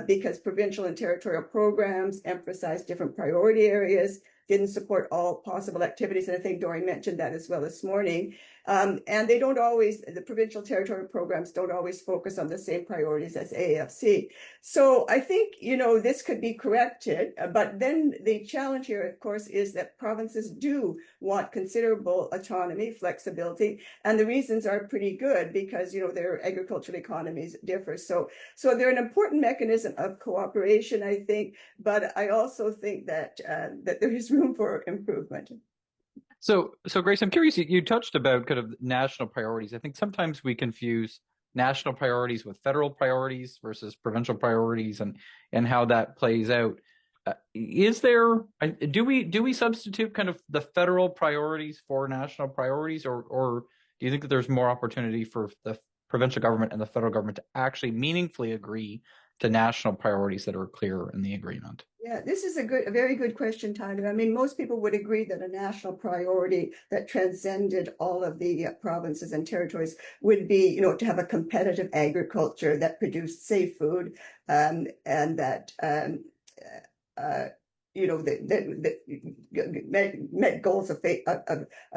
because provincial and territorial programs emphasized different priority areas, didn't support all possible activities. And I think Dory mentioned that as well this morning. And the provincial territorial programs don't always focus on the same priorities as AFC. So I think, this could be corrected. But then the challenge here, of course, is that provinces do want considerable autonomy, flexibility. And the reasons are pretty good because, their agricultural economies differ. So they're an important mechanism of cooperation, I think. But I also think that there is room for improvement. So Grace, I'm curious, you touched about kind of national priorities. I think sometimes we confuse national priorities with federal priorities versus provincial priorities, and how that plays out. Do we substitute kind of the federal priorities for national priorities, or do you think that there's more opportunity for the provincial government and the federal government to actually meaningfully agree to national priorities that are clear in the agreement? Yeah, this is a very good question, Tyler. I mean, most people would agree that a national priority that transcended all of the provinces and territories would be, to have a competitive agriculture that produced safe food, and that that met goals of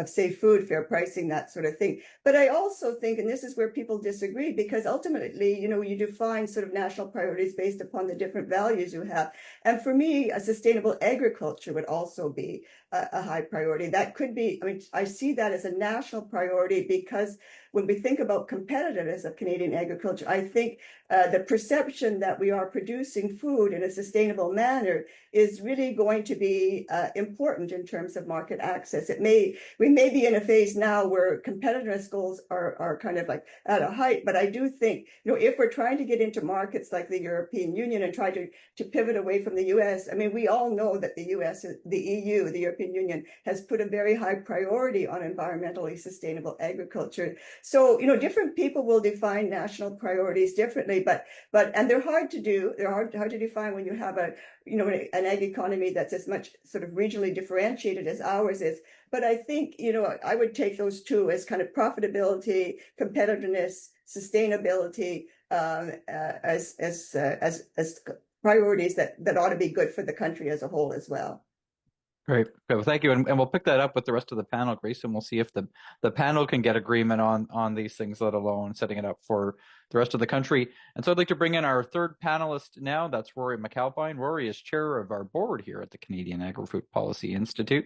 safe food, fair pricing, that sort of thing. But I also think, and this is where people disagree, because ultimately, you define sort of national priorities based upon the different values you have. And for me, a sustainable agriculture would also be a high priority. That could be, I see that as a national priority because when we think about competitiveness of Canadian agriculture, I think the perception that we are producing food in a sustainable manner is really going to be important in terms of market access. We may be in a phase now where competitiveness goals are kind of like at a height, but I do think, if we're trying to get into markets like the European Union and try to pivot away from the US, we all know that the US, the EU, the European Union has put a very high priority on environmentally sustainable agriculture. So, different people will define national priorities differently, but they're hard to do. They're hard to define when you have an ag economy that's as much sort of regionally differentiated as ours is. But I think, I would take those two as kind of profitability, competitiveness, sustainability as priorities that ought to be good for the country as a whole as well. Great. Okay, well, thank you. And we'll pick that up with the rest of the panel, Grace, and we'll see if the panel can get agreement on these things, let alone setting it up for the rest of the country. And so I'd like to bring in our third panelist now. That's Rory McAlpine. Rory is chair of our board here at the Canadian Agri-Food Policy Institute.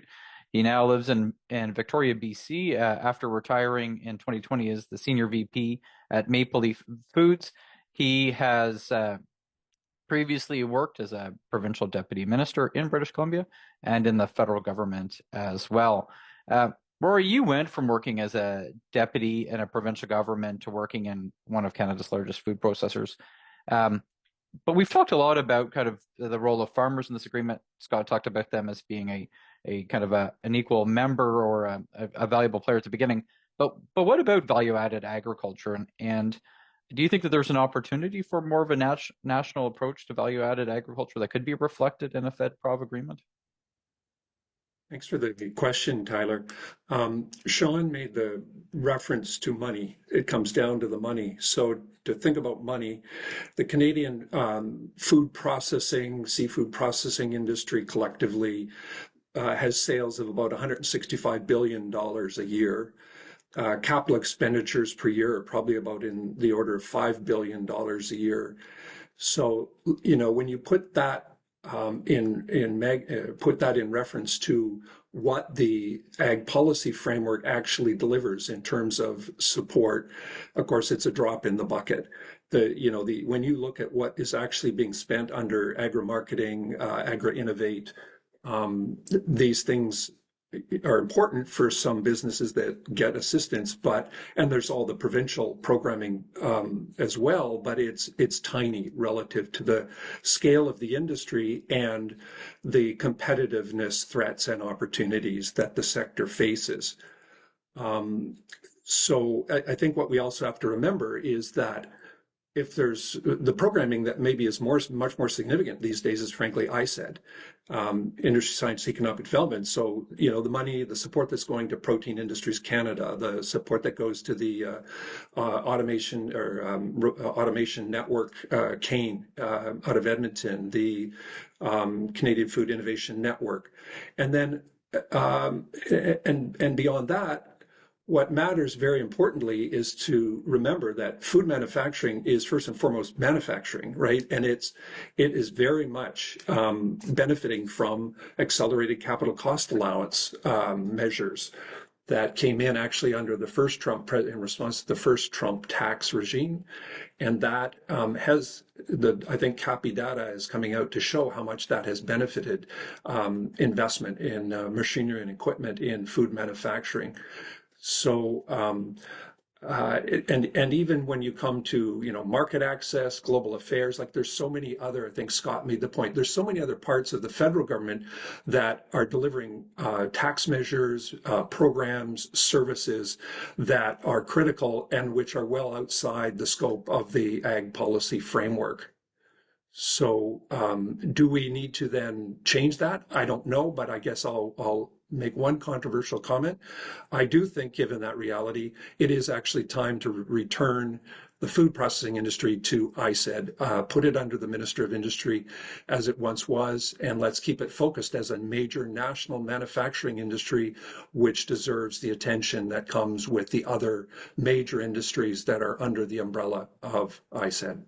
He now lives in Victoria, BC, after retiring in 2020 as the senior VP at Maple Leaf Foods. He has previously worked as a provincial deputy minister in British Columbia and in the federal government as well. Rory, you went from working as a deputy in a provincial government to working in one of Canada's largest food processors. But we've talked a lot about kind of the role of farmers in this agreement. Scott talked about them as being a kind of an equal member or a valuable player at the beginning. But what about value-added agriculture? And do you think that there's an opportunity for more of a national approach to value-added agriculture that could be reflected in a Fed-Prov agreement? Thanks for the question, Tyler. Sean made the reference to money. It comes down to the money. So to think about money, the Canadian food processing, seafood processing industry collectively has sales of about $165 billion a year. Capital expenditures per year are probably about in the order of $5 billion a year. So, when you put that put that in reference to what the ag policy framework actually delivers in terms of support, of course, it's a drop in the bucket. When you look at what is actually being spent under agri-marketing, agri-innovate, these things are important for some businesses that get assistance, and there's all the provincial programming as well, but it's tiny relative to the scale of the industry and the competitiveness threats and opportunities that the sector faces. So I think what we also have to remember is that if there's the programming that maybe is much more significant these days is frankly ISED, Industry Science Economic Development. So, the money, the support that's going to Protein Industries Canada, the support that goes to the automation network, CANE, out of Edmonton, the Canadian Food Innovation Network. And then, and beyond that, what matters very importantly is to remember that food manufacturing is first and foremost manufacturing, right? And it is very much benefiting from accelerated capital cost allowance measures that came in actually under the first Trump in response to the first Trump tax regime. And that I think CAPI data is coming out to show how much that has benefited investment in machinery and equipment in food manufacturing. So, and even when you come to, market access, global affairs, like there's so many other, I think Scott made the point, there's so many other parts of the federal government that are delivering tax measures, programs, services that are critical and which are well outside the scope of the ag policy framework. So, do we need to then change that? I don't know, but I guess I'll make one controversial comment. I do think, given that reality, it is actually time to return the food processing industry to ISED, put it under the Minister of Industry as it once was, and let's keep it focused as a major national manufacturing industry, which deserves the attention that comes with the other major industries that are under the umbrella of ISED.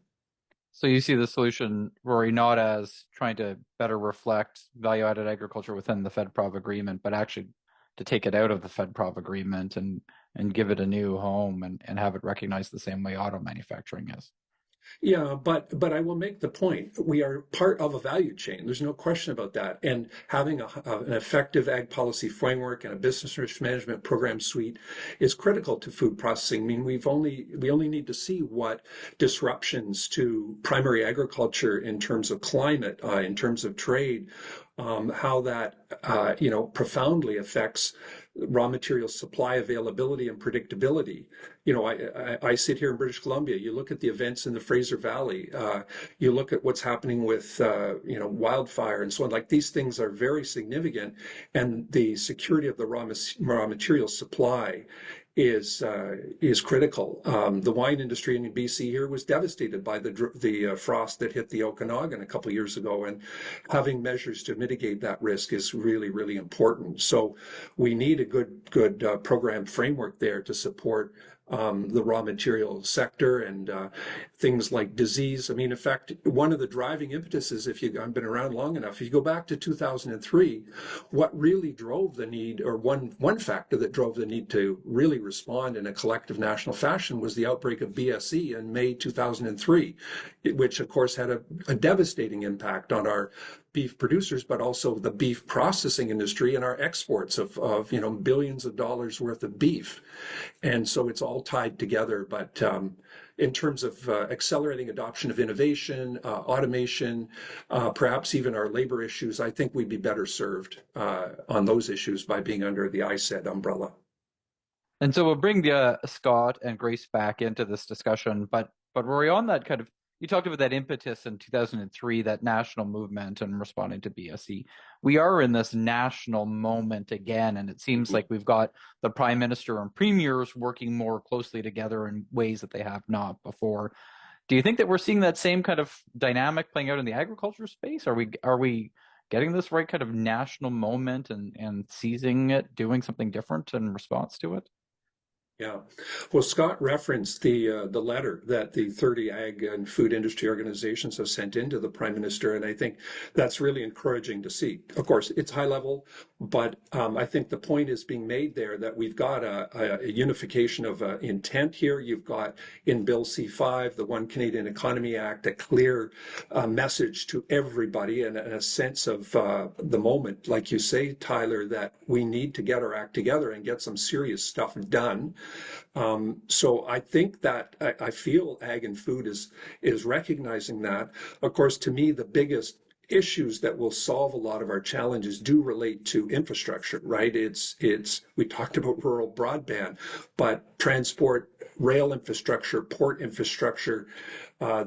So you see the solution, Rory, not as trying to better reflect value-added agriculture within the Fed-Prov agreement, but actually to take it out of the Fed-Prov agreement and give it a new home and have it recognized the same way auto manufacturing is. Yeah, but I will make the point. We are part of a value chain. There's no question about that. And having an effective ag policy framework and a business risk management program suite is critical to food processing. I mean, we only need to see what disruptions to primary agriculture in terms of climate, in terms of trade, how that profoundly affects raw material supply availability and predictability. I sit here in British Columbia. You look at the events in the Fraser Valley. You look at what's happening with wildfire and so on. Like, these things are very significant, and the security of the raw material supply is critical. The wine industry in BC here was devastated by the frost that hit the Okanagan a couple of years ago, and having measures to mitigate that risk is really, really important. So we need a good program framework there to support the raw material sector and things like disease. I mean, in fact, one of the driving impetuses, I've been around long enough, if you go back to 2003, what really drove the need, or one factor that drove the need to really respond in a collective national fashion, was the outbreak of BSE in May 2003, which of course had a devastating impact on our beef producers, but also the beef processing industry and our exports of billions of dollars worth of beef. And so it's all tied together. But in terms of accelerating adoption of innovation, automation, perhaps even our labor issues, I think we'd be better served on those issues by being under the ISED umbrella. And so we'll bring Scott and Grace back into this discussion, but Rory, on that kind of, you talked about that impetus in 2003, that national movement and responding to BSE. We are in this national moment again, and it seems like we've got the Prime Minister and premiers working more closely together in ways that they have not before. Do you think that we're seeing that same kind of dynamic playing out in the agriculture space? Are we getting this right kind of national moment and seizing it, doing something different in response to it? Yeah. Well, Scott referenced the letter that the 30 ag and food industry organizations have sent into the Prime Minister, and I think that's really encouraging to see. Of course, it's high level, but I think the point is being made there that we've got a unification of intent here. You've got in Bill C5, the One Canadian Economy Act, a clear message to everybody and a sense of the moment, like you say, Tyler, that we need to get our act together and get some serious stuff done. So I think that I feel ag and food is recognizing that. Of course, to me, the biggest issues that will solve a lot of our challenges do relate to infrastructure, right? We talked about rural broadband, but transport, rail infrastructure, port infrastructure,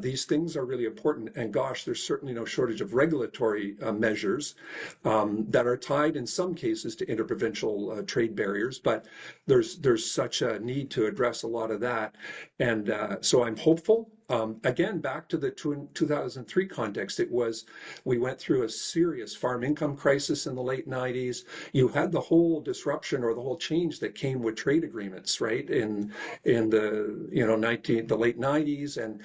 these things are really important. And gosh, there's certainly no shortage of regulatory measures that are tied in some cases to interprovincial trade barriers, but there's such a need to address a lot of that. And so I'm hopeful. Again, back to the 2003 context, we went through a serious farm income crisis in the late 90s. You had the whole disruption or the whole change that came with trade agreements, right? In the late 90s, and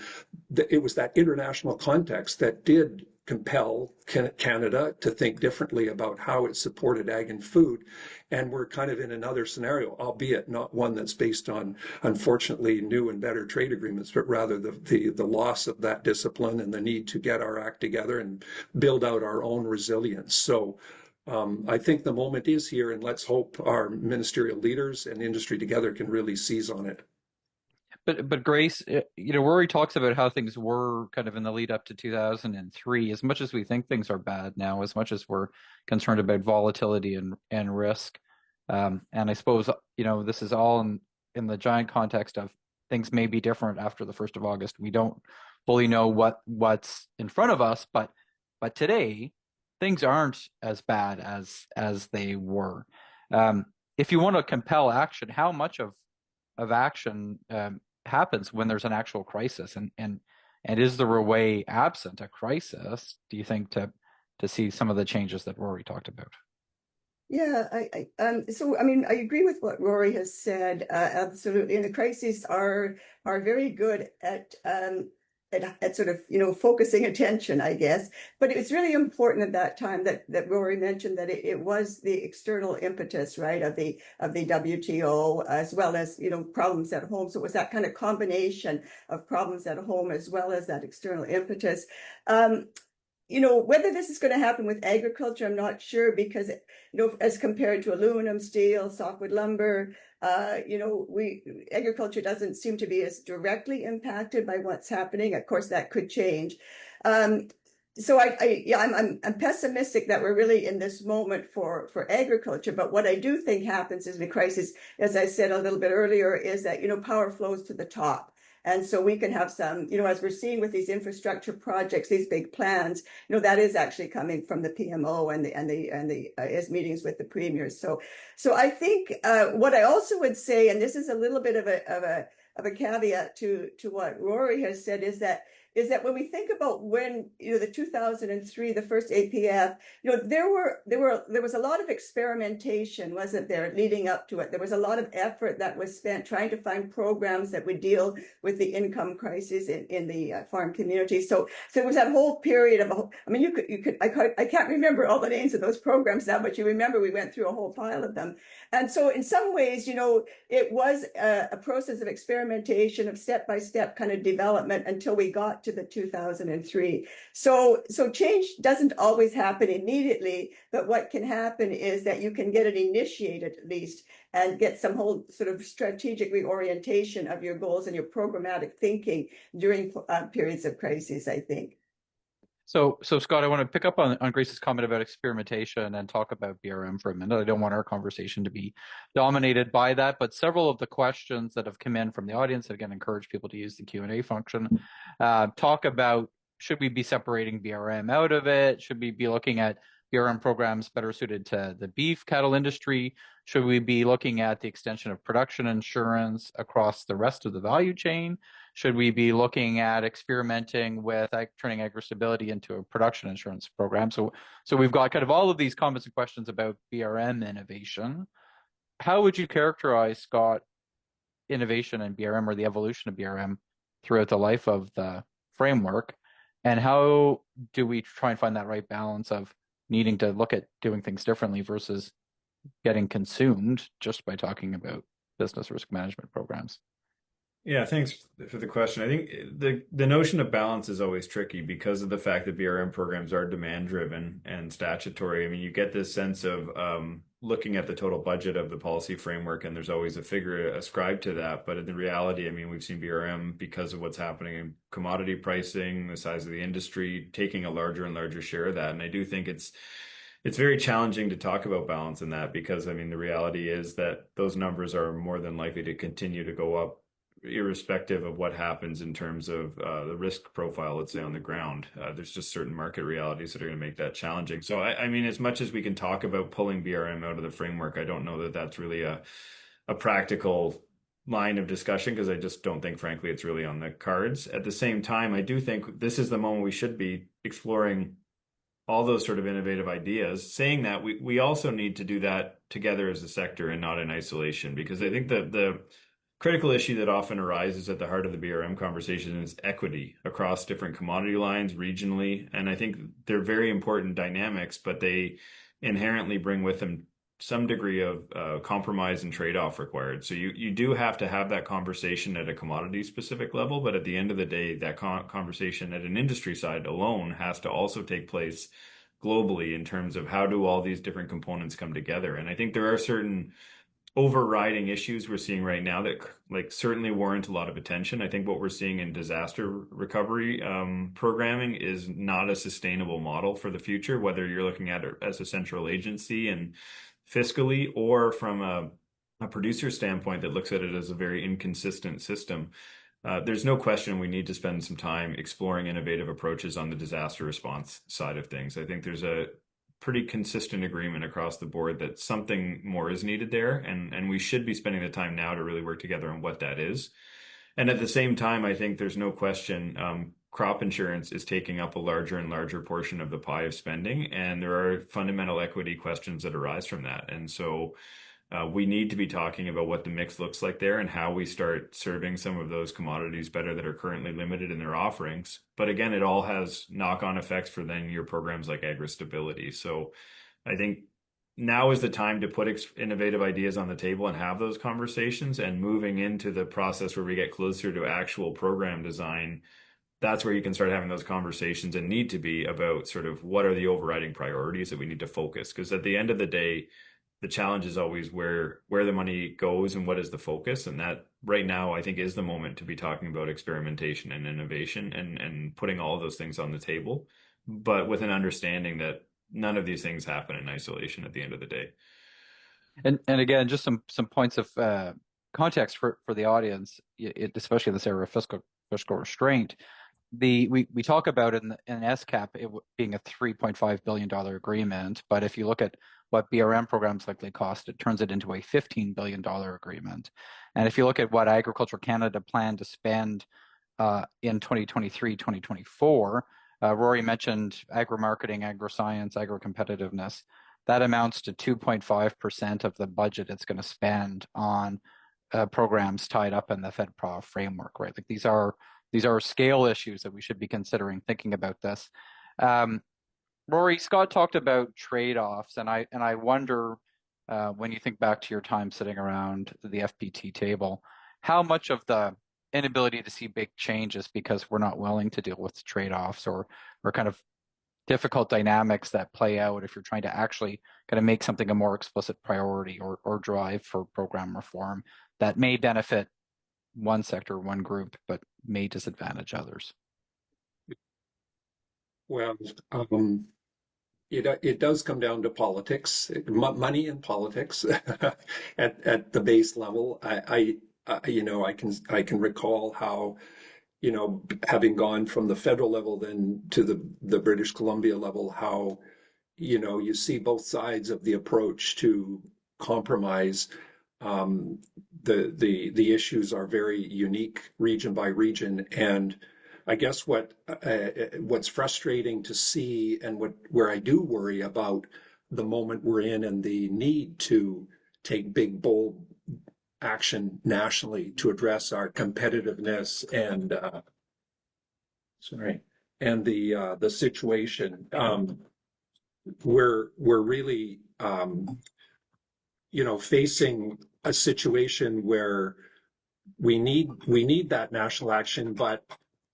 it was that international context that did compel Canada to think differently about how it supported ag and food. And we're kind of in another scenario, albeit not one that's based on, unfortunately, new and better trade agreements, but rather the loss of that discipline and the need to get our act together and build out our own resilience. So I think the moment is here, and let's hope our ministerial leaders and industry together can really seize on it. But Grace, Rory talks about how things were kind of in the lead up to 2003. As much as we think things are bad now, as much as we're concerned about volatility and risk, and I suppose this is all in the giant context of things may be different after the 1st of August. We don't fully know what's in front of us, but today things aren't as bad as they were. If you want to compel action, how much of action happens when there's an actual crisis, and is there a way, absent a crisis, do you think, to see some of the changes that Rory talked about? Yeah, so I mean, I agree with what Rory has said, absolutely. And the crises are very good at sort of, focusing attention, I guess. But it was really important at that time that Rory mentioned that it was the external impetus, right, of the WTO, as well as, problems at home. So it was that kind of combination of problems at home as well as that external impetus. Whether this is going to happen with agriculture, I'm not sure, because, as compared to aluminum, steel, softwood lumber, agriculture doesn't seem to be as directly impacted by what's happening. Of course, that could change. So I'm pessimistic that we're really in this moment for agriculture. But what I do think happens is the crisis, as I said a little bit earlier, is that, power flows to the top. And so we can have some, as we're seeing with these infrastructure projects, these big plans, that is actually coming from the PMO and the his meetings with the premiers. So I think what I also would say, and this is a little bit of a caveat to what Rory has said, is that is that when we think about when, the 2003, the first APF, there was a lot of experimentation, wasn't there, leading up to it. There was a lot of effort that was spent trying to find programs that would deal with the income crisis in the farm community. So it was that whole period of, I mean, I can't remember all the names of those programs now, but you remember we went through a whole pile of them. And so in some ways, it was a process of experimentation, of step-by-step kind of development until we got to the 2003. So change doesn't always happen immediately, but what can happen is that you can get it initiated at least and get some whole sort of strategic reorientation of your goals and your programmatic thinking during periods of crisis, I think. So Scott, I want to pick up on Grace's comment about experimentation and talk about BRM for a minute. I don't want our conversation to be dominated by that, but several of the questions that have come in from the audience, again, encourage people to use the Q&A function, talk about, should we be separating BRM out of it? Should we be looking at BRM programs better suited to the beef cattle industry? Should we be looking at the extension of production insurance across the rest of the value chain? Should we be looking at experimenting with turning agri-stability into a production insurance program? So we've got kind of all of these comments and questions about BRM innovation. How would you characterize, Scott, innovation in BRM or the evolution of BRM throughout the life of the framework? And how do we try and find that right balance of needing to look at doing things differently versus getting consumed just by talking about business risk management programs? Yeah, thanks for the question. I think the notion of balance is always tricky because of the fact that BRM programs are demand driven and statutory. I mean, you get this sense of looking at the total budget of the policy framework, and there's always a figure ascribed to that. But in the reality, I mean, we've seen BRM, because of what's happening in commodity pricing, the size of the industry, taking a larger and larger share of that. And I do think it's very challenging to talk about balance in that because, I mean, the reality is that those numbers are more than likely to continue to go up irrespective of what happens in terms of the risk profile, let's say, on the ground. There's just certain market realities that are going to make that challenging. So, I mean, as much as we can talk about pulling BRM out of the framework, I don't know that that's really a practical line of discussion because I just don't think, frankly, it's really on the cards. At the same time, I do think this is the moment we should be exploring all those sort of innovative ideas. Saying that, we also need to do that together as a sector and not in isolation, because I think that the critical issue that often arises at the heart of the BRM conversation is equity across different commodity lines regionally. And I think they're very important dynamics, but they inherently bring with them some degree of compromise and trade-off required. So you do have to have that conversation at a commodity specific level, but at the end of the day, that conversation at an industry side alone has to also take place globally in terms of how do all these different components come together. And I think there are certain overriding issues we're seeing right now that certainly warrant a lot of attention. I think what we're seeing in disaster recovery programming is not a sustainable model for the future, whether you're looking at it as a central agency and fiscally or from a producer standpoint that looks at it as a very inconsistent system. There's no question we need to spend some time exploring innovative approaches on the disaster response side of things. I think there's a pretty consistent agreement across the board that something more is needed there, and we should be spending the time now to really work together on what that is. And at the same time, I think there's no question crop insurance is taking up a larger and larger portion of the pie of spending, and there are fundamental equity questions that arise from that. And so we need to be talking about what the mix looks like there and how we start serving some of those commodities better that are currently limited in their offerings. But again, it all has knock-on effects for then your programs like agri-stability. So I think now is the time to put innovative ideas on the table and have those conversations, and moving into the process where we get closer to actual program design. That's where you can start having those conversations and need to be about sort of what are the overriding priorities that we need to focus. Because at the end of the day, the challenge is always where the money goes and what is the focus. And that right now, I think, is the moment to be talking about experimentation and innovation and putting all of those things on the table, but with an understanding that none of these things happen in isolation at the end of the day. And again, just some points of context for the audience, especially in this area of fiscal restraint. We talk about in SCAP it being a $3.5 billion agreement, but if you look at what BRM programs likely cost, it turns it into a $15 billion agreement. And if you look at what Agriculture Canada planned to spend in 2023, 2024. Rory mentioned agri-marketing, agri-science, agri-competitiveness. That amounts to 2.5% of the budget it's going to spend on programs tied up in the FedPRA framework, right? Like these are scale issues that we should be considering thinking about this. Rory, Scott talked about trade-offs, and I wonder when you think back to your time sitting around the FPT table, how much of the inability to see big changes because we're not willing to deal with trade-offs or kind of difficult dynamics that play out if you're trying to actually kind of make something a more explicit priority or drive for program reform that may benefit one sector, one group, but may disadvantage others. Well, it does come down to politics, money and politics at the base level. I I can recall how, having gone from the federal level then to the British Columbia level, how, you see both sides of the approach to compromise. The issues are very unique region by region, and I guess what's frustrating to see, and where I do worry about the moment we're in and the need to take big, bold action nationally to address our competitiveness and the situation. We're really facing a situation where we need that national action, but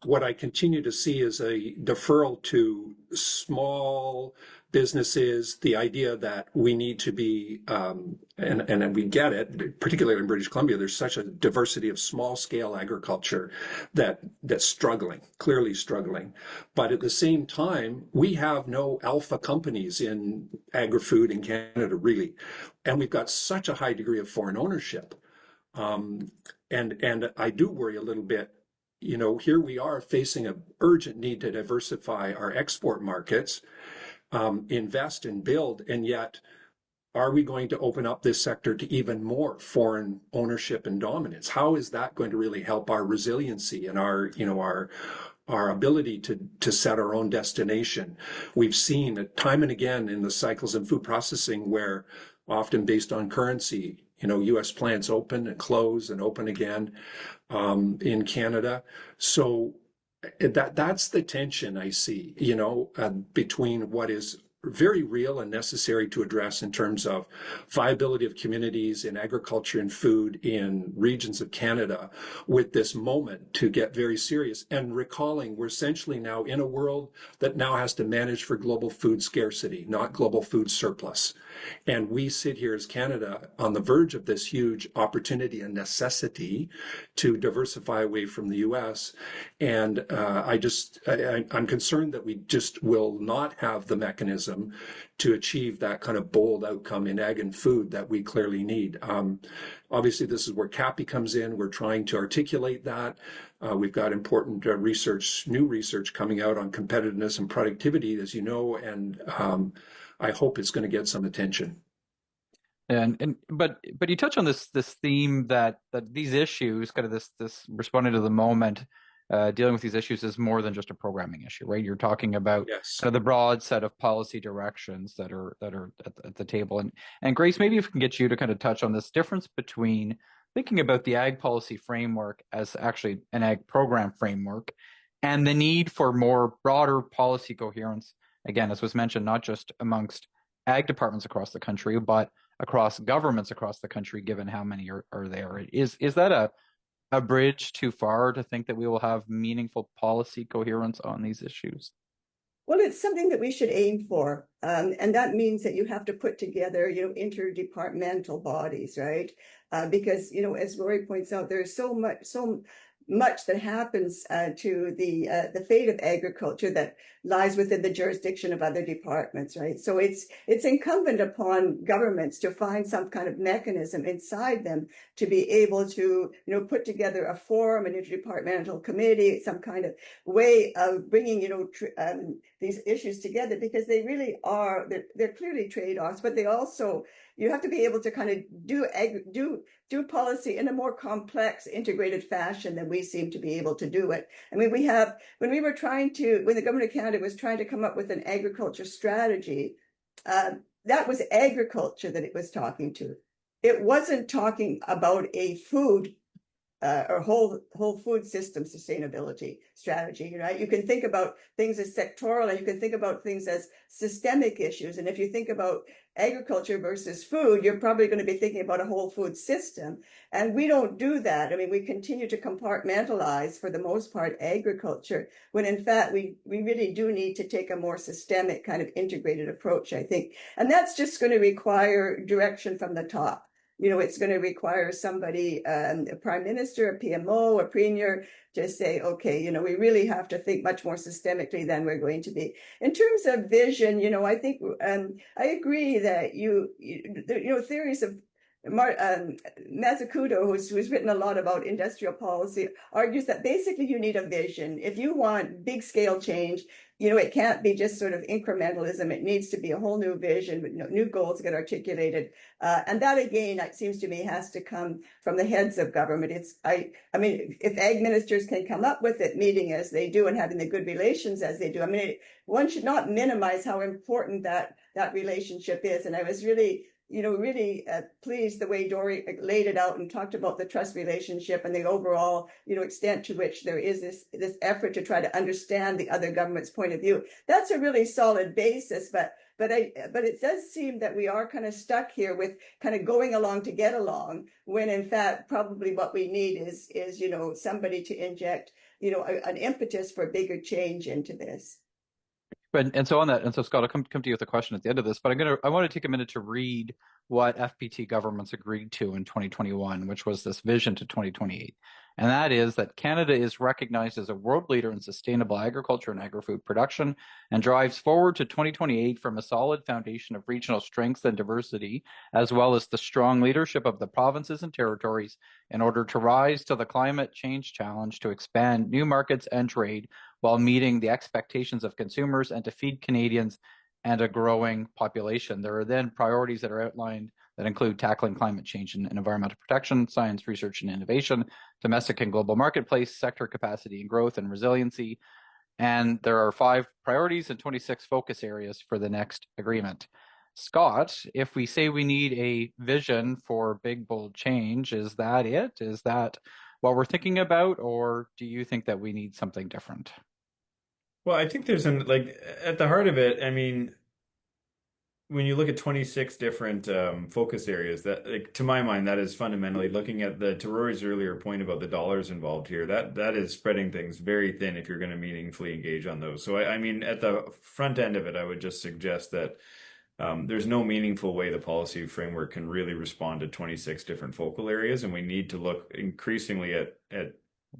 what I continue to see is a deferral to small businesses, the idea that we need to be, and we get it, particularly in British Columbia, there's such a diversity of small scale agriculture that's struggling, clearly struggling. But at the same time, we have no alpha companies in agri-food in Canada, really. And we've got such a high degree of foreign ownership. And I do worry a little bit, here we are facing an urgent need to diversify our export markets, invest and build, and yet are we going to open up this sector to even more foreign ownership and dominance? How is that going to really help our resiliency and our ability to set our own destination? We've seen it time and again in the cycles in food processing where often based on currency, U.S. plants open and close and open again in Canada. So that's the tension I see, between what is very real and necessary to address in terms of viability of communities in agriculture and food in regions of Canada, with this moment to get very serious and recalling we're essentially now in a world that now has to manage for global food scarcity, not global food surplus. And we sit here as Canada on the verge of this huge opportunity and necessity to diversify away from the U.S. And I'm concerned that we just will not have the mechanism to achieve that kind of bold outcome in ag and food that we clearly need. Obviously, this is where CAPI comes in. We're trying to articulate that. We've got important new research coming out on competitiveness and productivity, as you know, and I hope it's going to get some attention. But you touch on this theme that these issues, kind of this responding to the moment, dealing with these issues is more than just a programming issue, right? You're talking about kind of the broad set of policy directions that are at the table. And Grace, maybe if we can get you to kind of touch on this difference between thinking about the ag policy framework as actually an ag program framework and the need for more broader policy coherence. Again, as was mentioned, not just amongst ag departments across the country, but across governments across the country, given how many are there. Is that a bridge too far to think that we will have meaningful policy coherence on these issues? Well, it's something that we should aim for. And that means that you have to put together, interdepartmental bodies, right? Because, as Rory points out, there's so much that happens to the fate of agriculture that lies within the jurisdiction of other departments, right? So it's incumbent upon governments to find some kind of mechanism inside them to be able to, put together a forum, an interdepartmental committee, some kind of way of bringing, these issues together, because they really are, they're clearly trade-offs, but they also, you have to be able to kind of do policy in a more complex, integrated fashion than we seem to be able to do it. I mean, when the government of Canada was trying to come up with an agriculture strategy, that was agriculture that it was talking to. It wasn't talking about a food or whole food system sustainability strategy, right? You can think about things as sectoral, and you can think about things as systemic issues. And if you think about agriculture versus food, you're probably going to be thinking about a whole food system. And we don't do that. I mean, we continue to compartmentalize, for the most part, agriculture, when in fact we really do need to take a more systemic kind of integrated approach, I think. And that's just going to require direction from the top. It's going to require somebody, a prime minister, a PMO, a premier, to say, okay, we really have to think much more systemically than we're going to be. In terms of vision, I think I agree that theories of Mazzucato, who's written a lot about industrial policy, argues that basically you need a vision. If you want big scale change, it can't be just sort of incrementalism. It needs to be a whole new vision with new goals get articulated. And that, again, it seems to me, has to come from the heads of government. I mean, if ag ministers can come up with it, meeting as they do and having the good relations as they do, I mean, one should not minimize how important that relationship is. And I was really pleased the way Dory laid it out and talked about the trust relationship and the overall, extent to which there is this effort to try to understand the other government's point of view. That's a really solid basis, but it does seem that we are kind of stuck here with kind of going along to get along, when in fact probably what we need is somebody to inject an impetus for bigger change into this. And so on that, and so Scott, I'll come to you with a question at the end of this, but I want to take a minute to read what FPT governments agreed to in 2021, which was this vision to 2028. And that is that Canada is recognized as a world leader in sustainable agriculture and agri-food production, and drives forward to 2028 from a solid foundation of regional strength and diversity, as well as the strong leadership of the provinces and territories, in order to rise to the climate change challenge, to expand new markets and trade, while meeting the expectations of consumers, and to feed Canadians and a growing population. There are then priorities that are outlined that include tackling climate change and environmental protection, science, research, and innovation, domestic and global marketplace, sector capacity and growth, and resiliency. And there are 5 priorities and 26 focus areas for the next agreement. Scott, if we say we need a vision for big, bold change, is that it? Is that what we're thinking about, or do you think that we need something different? Well, I think there's at the heart of it, I mean, when you look at 26 different focus areas, that, to my mind, that is fundamentally looking at to Rory's earlier point about the dollars involved here. That is spreading things very thin if you're going to meaningfully engage on those. So I mean, at the front end of it, I would just suggest that there's no meaningful way the policy framework can really respond to 26 different focal areas, and we need to look increasingly at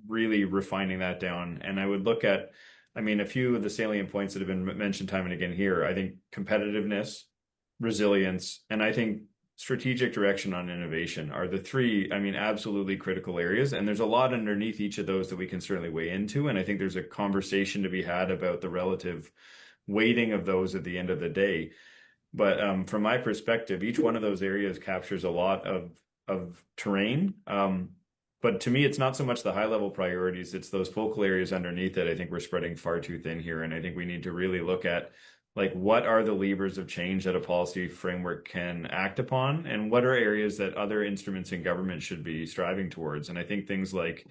really refining that down. And I would look at, I mean, a few of the salient points that have been mentioned time and again here. I think competitiveness, resilience, and I think strategic direction on innovation are the 3, I mean, absolutely critical areas. And there's a lot underneath each of those that we can certainly weigh into. And I think there's a conversation to be had about the relative weighting of those at the end of the day. But from my perspective, each one of those areas captures a lot of terrain. But to me, it's not so much the high level priorities, it's those focal areas underneath it. I think we're spreading far too thin here. And I think we need to really look at, like, what are the levers of change that a policy framework can act upon, and what are areas that other instruments in government should be striving towards. And I think things like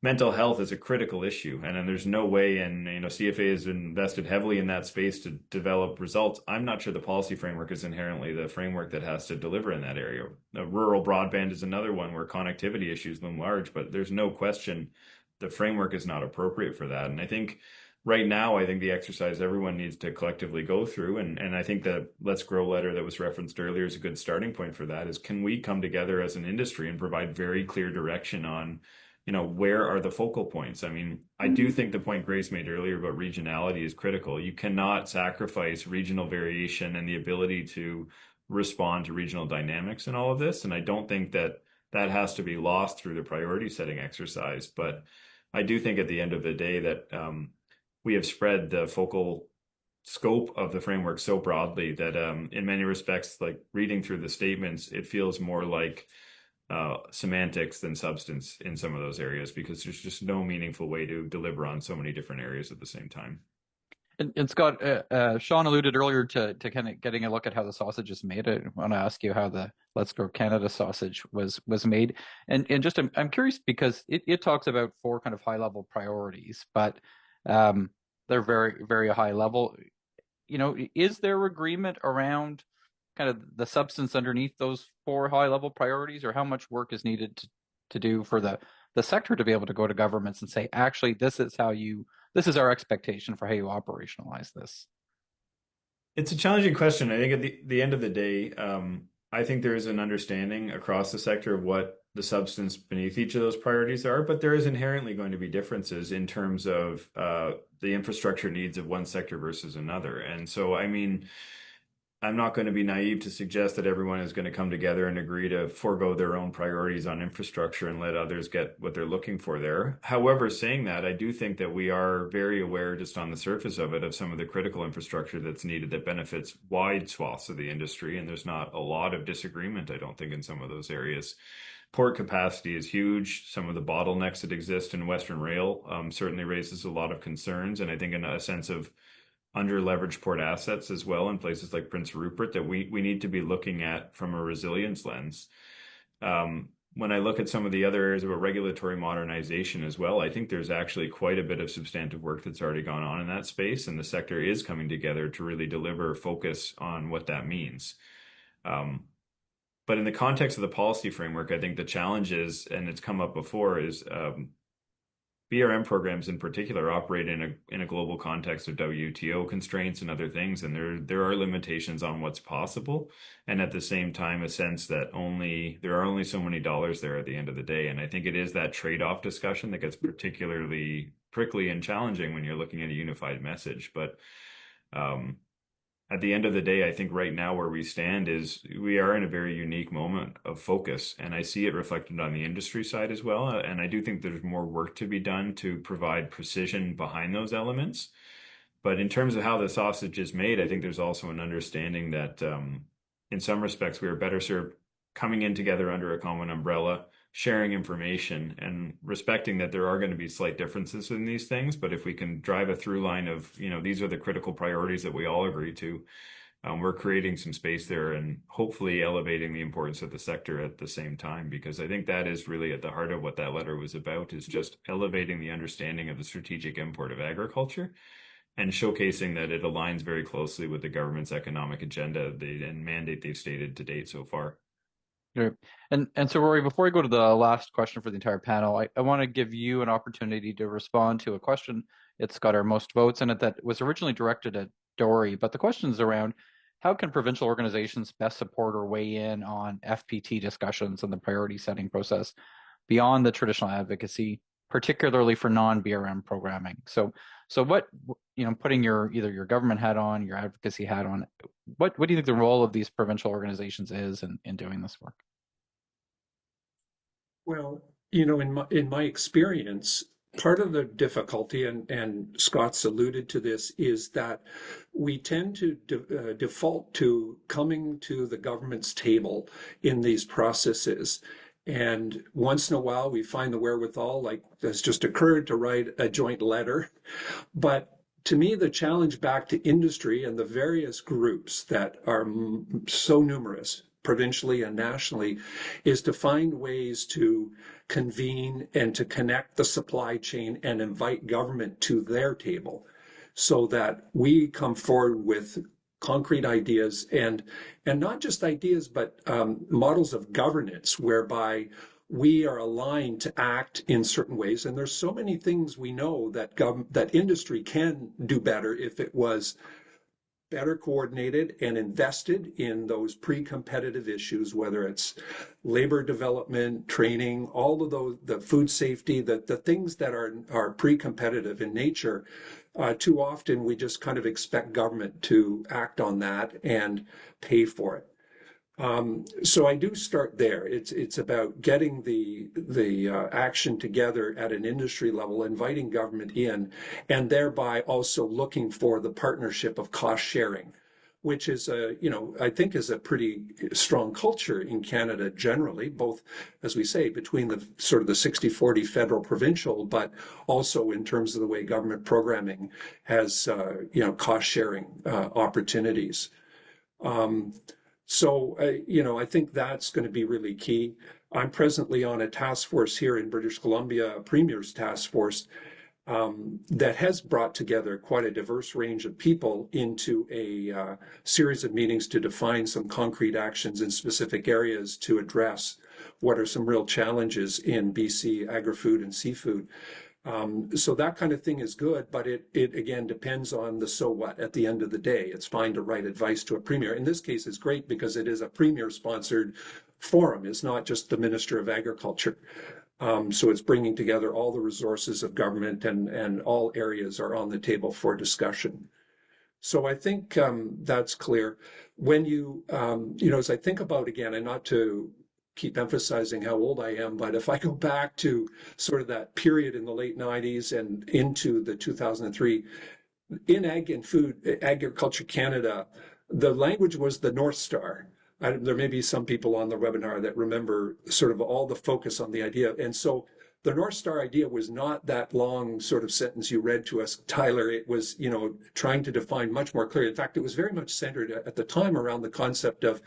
mental health is a critical issue, and then there's no way, and CFA has invested heavily in that space to develop results. I'm not sure the policy framework is inherently the framework that has to deliver in that area. Rural broadband is another one where connectivity issues loom large, but there's no question the framework is not appropriate for that. And I think right now, I think the exercise everyone needs to collectively go through, and I think the Let's Grow letter that was referenced earlier is a good starting point for that, is can we come together as an industry and provide very clear direction on where are the focal points? I mean, I do think the point Grace made earlier about regionality is critical. You cannot sacrifice regional variation and the ability to respond to regional dynamics in all of this. And I don't think that has to be lost through the priority setting exercise. But I do think at the end of the day that we have spread the focal scope of the framework so broadly that in many respects, like reading through the statements, it feels more like semantics than substance in some of those areas because there's just no meaningful way to deliver on so many different areas at the same time. And Scott, Sean alluded earlier to kind of getting a look at how the sausage is made. I want to ask you how the Let's Grow Canada sausage was made, and just I'm curious because it talks about 4 kind of high level priorities, but they're very high level. Is there agreement around kind of the substance underneath those 4 high level priorities, or how much work is needed to do for the sector to be able to go to governments and say, actually, this is our expectation for how you operationalize this? It's a challenging question. I think at the end of the day, I think there is an understanding across the sector of what the substance beneath each of those priorities are, but there is inherently going to be differences in terms of the infrastructure needs of one sector versus another. And so, I mean, I'm not going to be naive to suggest that everyone is going to come together and agree to forego their own priorities on infrastructure and let others get what they're looking for there. However, saying that, I do think that we are very aware, just on the surface of it, of some of the critical infrastructure that's needed that benefits wide swaths of the industry. And there's not a lot of disagreement, I don't think, in some of those areas. Port capacity is huge. Some of the bottlenecks that exist in Western Rail certainly raises a lot of concerns. And I think in a sense of under-leveraged port assets as well in places like Prince Rupert that we need to be looking at from a resilience lens. When I look at some of the other areas of a regulatory modernization as well, I think there's actually quite a bit of substantive work that's already gone on in that space, and the sector is coming together to really deliver focus on what that means. But in the context of the policy framework, I think the challenge is, and it's come up before, is BRM programs in particular operate in a global context of WTO constraints and other things, and there are limitations on what's possible, and at the same time, a sense that there are only so many dollars there at the end of the day. And I think it is that trade-off discussion that gets particularly prickly and challenging when you're looking at a unified message. But at the end of the day, I think right now where we stand is we are in a very unique moment of focus, and I see it reflected on the industry side as well. And I do think there's more work to be done to provide precision behind those elements. But in terms of how the sausage is made, I think there's also an understanding that in some respects we are better served coming in together under a common umbrella, sharing information, and respecting that there are going to be slight differences in these things. But if we can drive a through line of, these are the critical priorities that we all agree to, we're creating some space there and hopefully elevating the importance of the sector at the same time, because I think that is really at the heart of what that letter was about, is just elevating the understanding of the strategic import of agriculture and showcasing that it aligns very closely with the government's economic agenda and mandate they've stated to date so far. Right. And so, Rory, before I go to the last question for the entire panel, I want to give you an opportunity to respond to a question. It's got our most votes in it that was originally directed at Dory, but the question is around how can provincial organizations best support or weigh in on FPT discussions and the priority setting process beyond the traditional advocacy, particularly for non-BRM programming. So what, putting either your government hat on, your advocacy hat on, what do you think the role of these provincial organizations is in doing this work? Well, in my experience, part of the difficulty, and Scott's alluded to this, is that we tend to default to coming to the government's table in these processes. And once in a while, we find the wherewithal, like has just occurred, to write a joint letter. But to me, the challenge back to industry and the various groups that are so numerous, provincially and nationally, is to find ways to convene and to connect the supply chain and invite government to their table so that we come forward with concrete ideas and not just ideas, but models of governance whereby we are aligned to act in certain ways. And there's so many things we know that that industry can do better if it was better coordinated and invested in those pre-competitive issues, whether it's labor development, training, all of those, the food safety, the things that are pre-competitive in nature. Too often we just kind of expect government to act on that and pay for it. So I do start there. It's about getting the action together at an industry level, inviting government in, and thereby also looking for the partnership of cost sharing, which is I think is a pretty strong culture in Canada generally, both, as we say, between the sort of the 60-40 federal provincial, but also in terms of the way government programming has cost sharing opportunities. So, I think that's going to be really key. I'm presently on a task force here in British Columbia, a Premier's task force, that has brought together quite a diverse range of people into a series of meetings to define some concrete actions in specific areas to address what are some real challenges in BC agri-food and seafood. So that kind of thing is good, but it again depends on the so what at the end of the day. It's fine to write advice to a premier. In this case, it's great because it is a premier-sponsored forum. It's not just the Minister of Agriculture. So it's bringing together all the resources of government, and all areas are on the table for discussion. So I think that's clear. When as I think about, again, and not to keep emphasizing how old I am, but if I go back to sort of that period in the late 90s and into the 2003, in Ag and Food, Agriculture Canada, the language was the North Star. There may be some people on the webinar that remember sort of all the focus on the idea. And so the North Star idea was not that long sort of sentence you read to us, Tyler. It was, trying to define much more clearly. In fact, it was very much centered at the time around the concept of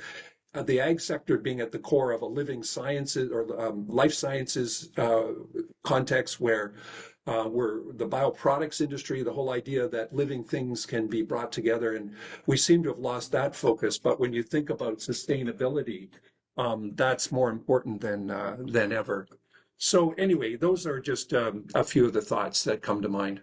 the ag sector being at the core of a living sciences or life sciences context where the bioproducts industry, the whole idea that living things can be brought together. And we seem to have lost that focus. But when you think about sustainability, that's more important than ever. So anyway, those are just a few of the thoughts that come to mind.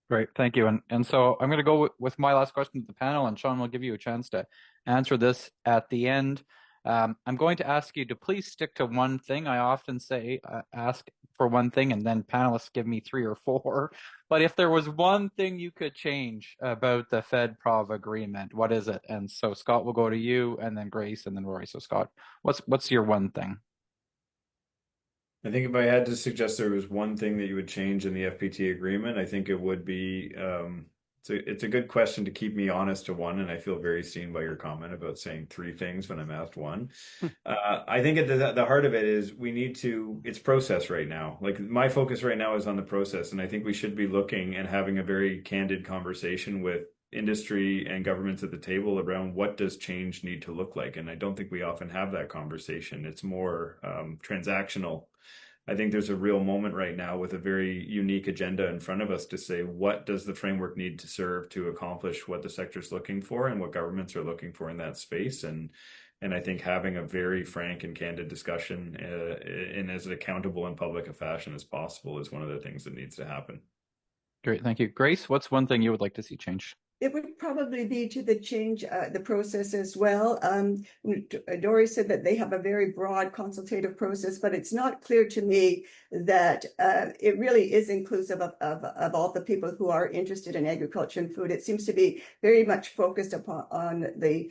Great, thank you. And so I'm going to go with my last question to the panel, and Sean will give you a chance to answer this at the end. I'm going to ask you to please stick to one thing. I often say ask for one thing, and then panelists give me 3 or 4. But if there was one thing you could change about the Fed-Prov agreement, what is it? And so Scott will go to you, and then Grace, and then Rory. So Scott, what's your one thing? I think if I had to suggest there was one thing that you would change in the FPT agreement, I think it would be it's a good question to keep me honest to one, and I feel very seen by your comment about saying 3 things when I'm asked one. I think at the heart of it is it's process right now. Like my focus right now is on the process, and I think we should be looking and having a very candid conversation with industry and governments at the table around what does change need to look like. And I don't think we often have that conversation. It's more transactional. I think there's a real moment right now with a very unique agenda in front of us to say, what does the framework need to serve to accomplish what the sector's looking for and what governments are looking for in that space? And I think having a very frank and candid discussion in as accountable and public a fashion as possible is one of the things that needs to happen. Great, thank you. Grace, what's one thing you would like to see changed? It would probably be to the process as well. Dory said that they have a very broad consultative process, but it's not clear to me that it really is inclusive of all the people who are interested in agriculture and food. It seems to be very much focused on the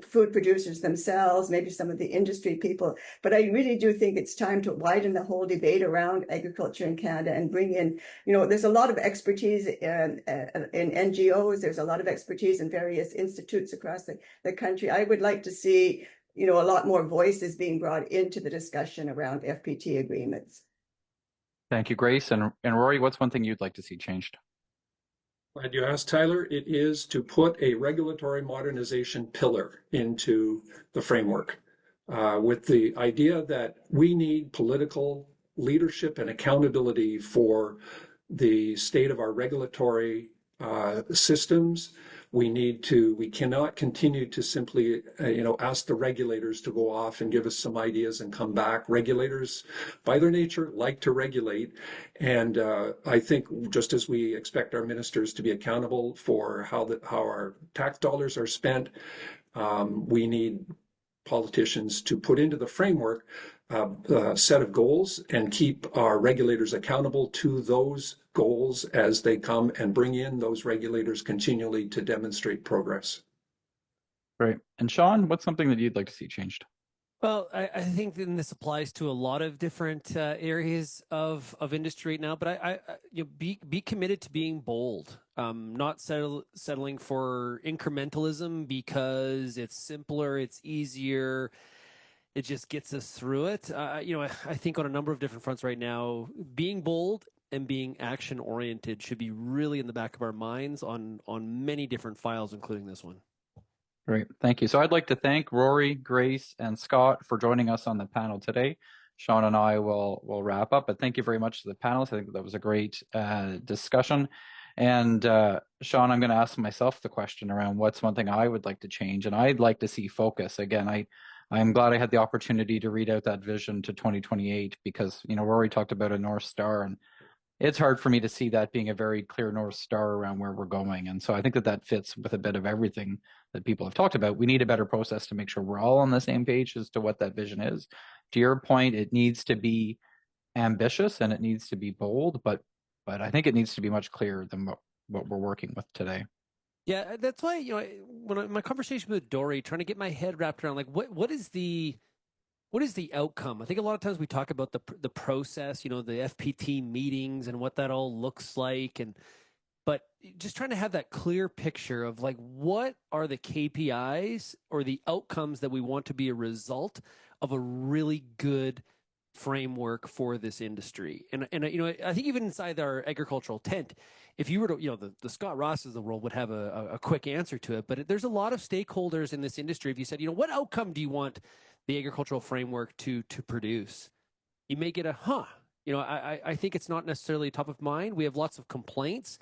food producers themselves, maybe some of the industry people. But I really do think it's time to widen the whole debate around agriculture in Canada and bring in, there's a lot of expertise in NGOs. There's a lot of expertise in various institutes across the country. I would like to see, a lot more voices being brought into the discussion around FPT agreements. Thank you, Grace. And Rory, what's one thing you'd like to see changed? Glad you asked, Tyler. It is to put a regulatory modernization pillar into the framework with the idea that we need political leadership and accountability for the state of our regulatory systems. We cannot continue to simply, ask the regulators to go off and give us some ideas and come back. Regulators, by their nature, like to regulate. And I think just as we expect our ministers to be accountable for how our tax dollars are spent, we need politicians to put into the framework a set of goals and keep our regulators accountable to those goals as they come, and bring in those regulators continually to demonstrate progress. Great. And Sean, what's something that you'd like to see changed? Well, I think then this applies to a lot of different areas of industry right now. But be committed to being bold, not settling for incrementalism because it's simpler, it's easier, it just gets us through it. I think on a number of different fronts right now, being bold and being action oriented should be really in the back of our minds on many different files, including this one. Great, thank you. So I'd like to thank Rory, Grace, and Scott for joining us on the panel today. Sean and I will wrap up, but thank you very much to the panelists. I think that was a great discussion. And Sean, I'm going to ask myself the question around what's one thing I would like to change, and I'd like to see focus. Again, I'm glad I had the opportunity to read out that vision to 2028 because, Rory talked about a North Star, and it's hard for me to see that being a very clear North Star around where we're going. And so I think that fits with a bit of everything that people have talked about. We need a better process to make sure we're all on the same page as to what that vision is. To your point, it needs to be ambitious and it needs to be bold, but I think it needs to be much clearer than what we're working with today. Yeah, that's why, my conversation with Dory, trying to get my head wrapped around, like, what is the outcome? I think a lot of times we talk about the process, the FPT meetings and what that all looks like, but just trying to have that clear picture of like what are the KPIs or the outcomes that we want to be a result of a really good framework for this industry. And I think even inside our agricultural tent, if you were to, the Scott Rosses of the world would have a quick answer to it, but there's a lot of stakeholders in this industry. If you said, what outcome do you want the agricultural framework to produce, you may get I think it's not necessarily top of mind. We have lots of complaints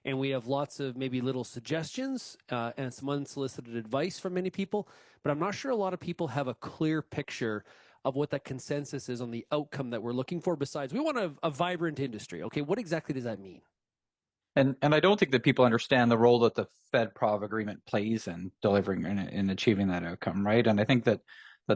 and we have lots of maybe little suggestions and some unsolicited advice from many people, but I'm not sure a lot of people have a clear picture of what that consensus is on the outcome that we're looking for. Besides, we want a vibrant industry. Okay, what exactly does that mean? And I don't think that people understand the role that the Fed-Prov agreement plays in delivering in achieving that outcome, right? And I think that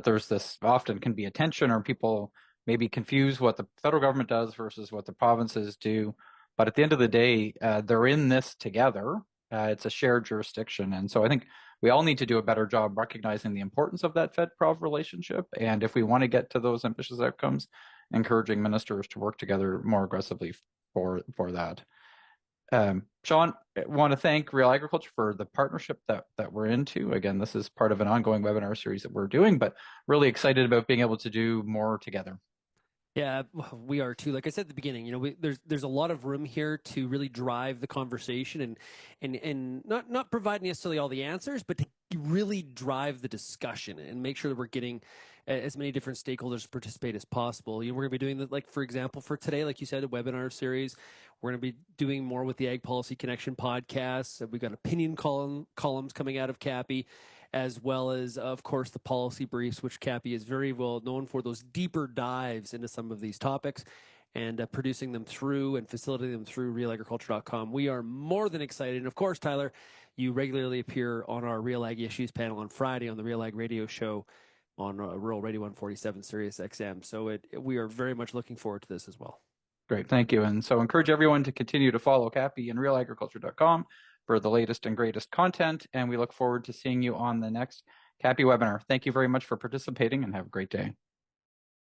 there's this often can be a tension, or people maybe confuse what the federal government does versus what the provinces do. But at the end of the day, they're in this together. It's a shared jurisdiction. And so I think we all need to do a better job recognizing the importance of that Fed-Prov relationship. And if we want to get to those ambitious outcomes, encouraging ministers to work together more aggressively for that. Sean, I want to thank RealAgriculture for the partnership that we're into. Again, this is part of an ongoing webinar series that we're doing, but really excited about being able to do more together. Yeah, we are too. Like I said at the beginning, there's a lot of room here to really drive the conversation and not provide necessarily all the answers, but to really drive the discussion and make sure that we're getting as many different stakeholders to participate as possible. We're going to be doing that, like, for example, for today, like you said, a webinar series. We're going to be doing more with the Ag Policy Connection podcast. We've got opinion columns coming out of Cappy, as well as, of course, the policy briefs, which Cappy is very well known for, those deeper dives into some of these topics and producing them through and facilitating them through realagriculture.com. We are more than excited. And of course, Tyler, you regularly appear on our Real Ag Issues panel on Friday on the Real Ag Radio Show on Rural Radio 147 Sirius XM. So we are very much looking forward to this as well. Great, thank you. And so encourage everyone to continue to follow Cappy and realagriculture.com for the latest and greatest content. And we look forward to seeing you on the next Cappy webinar. Thank you very much for participating and have a great day.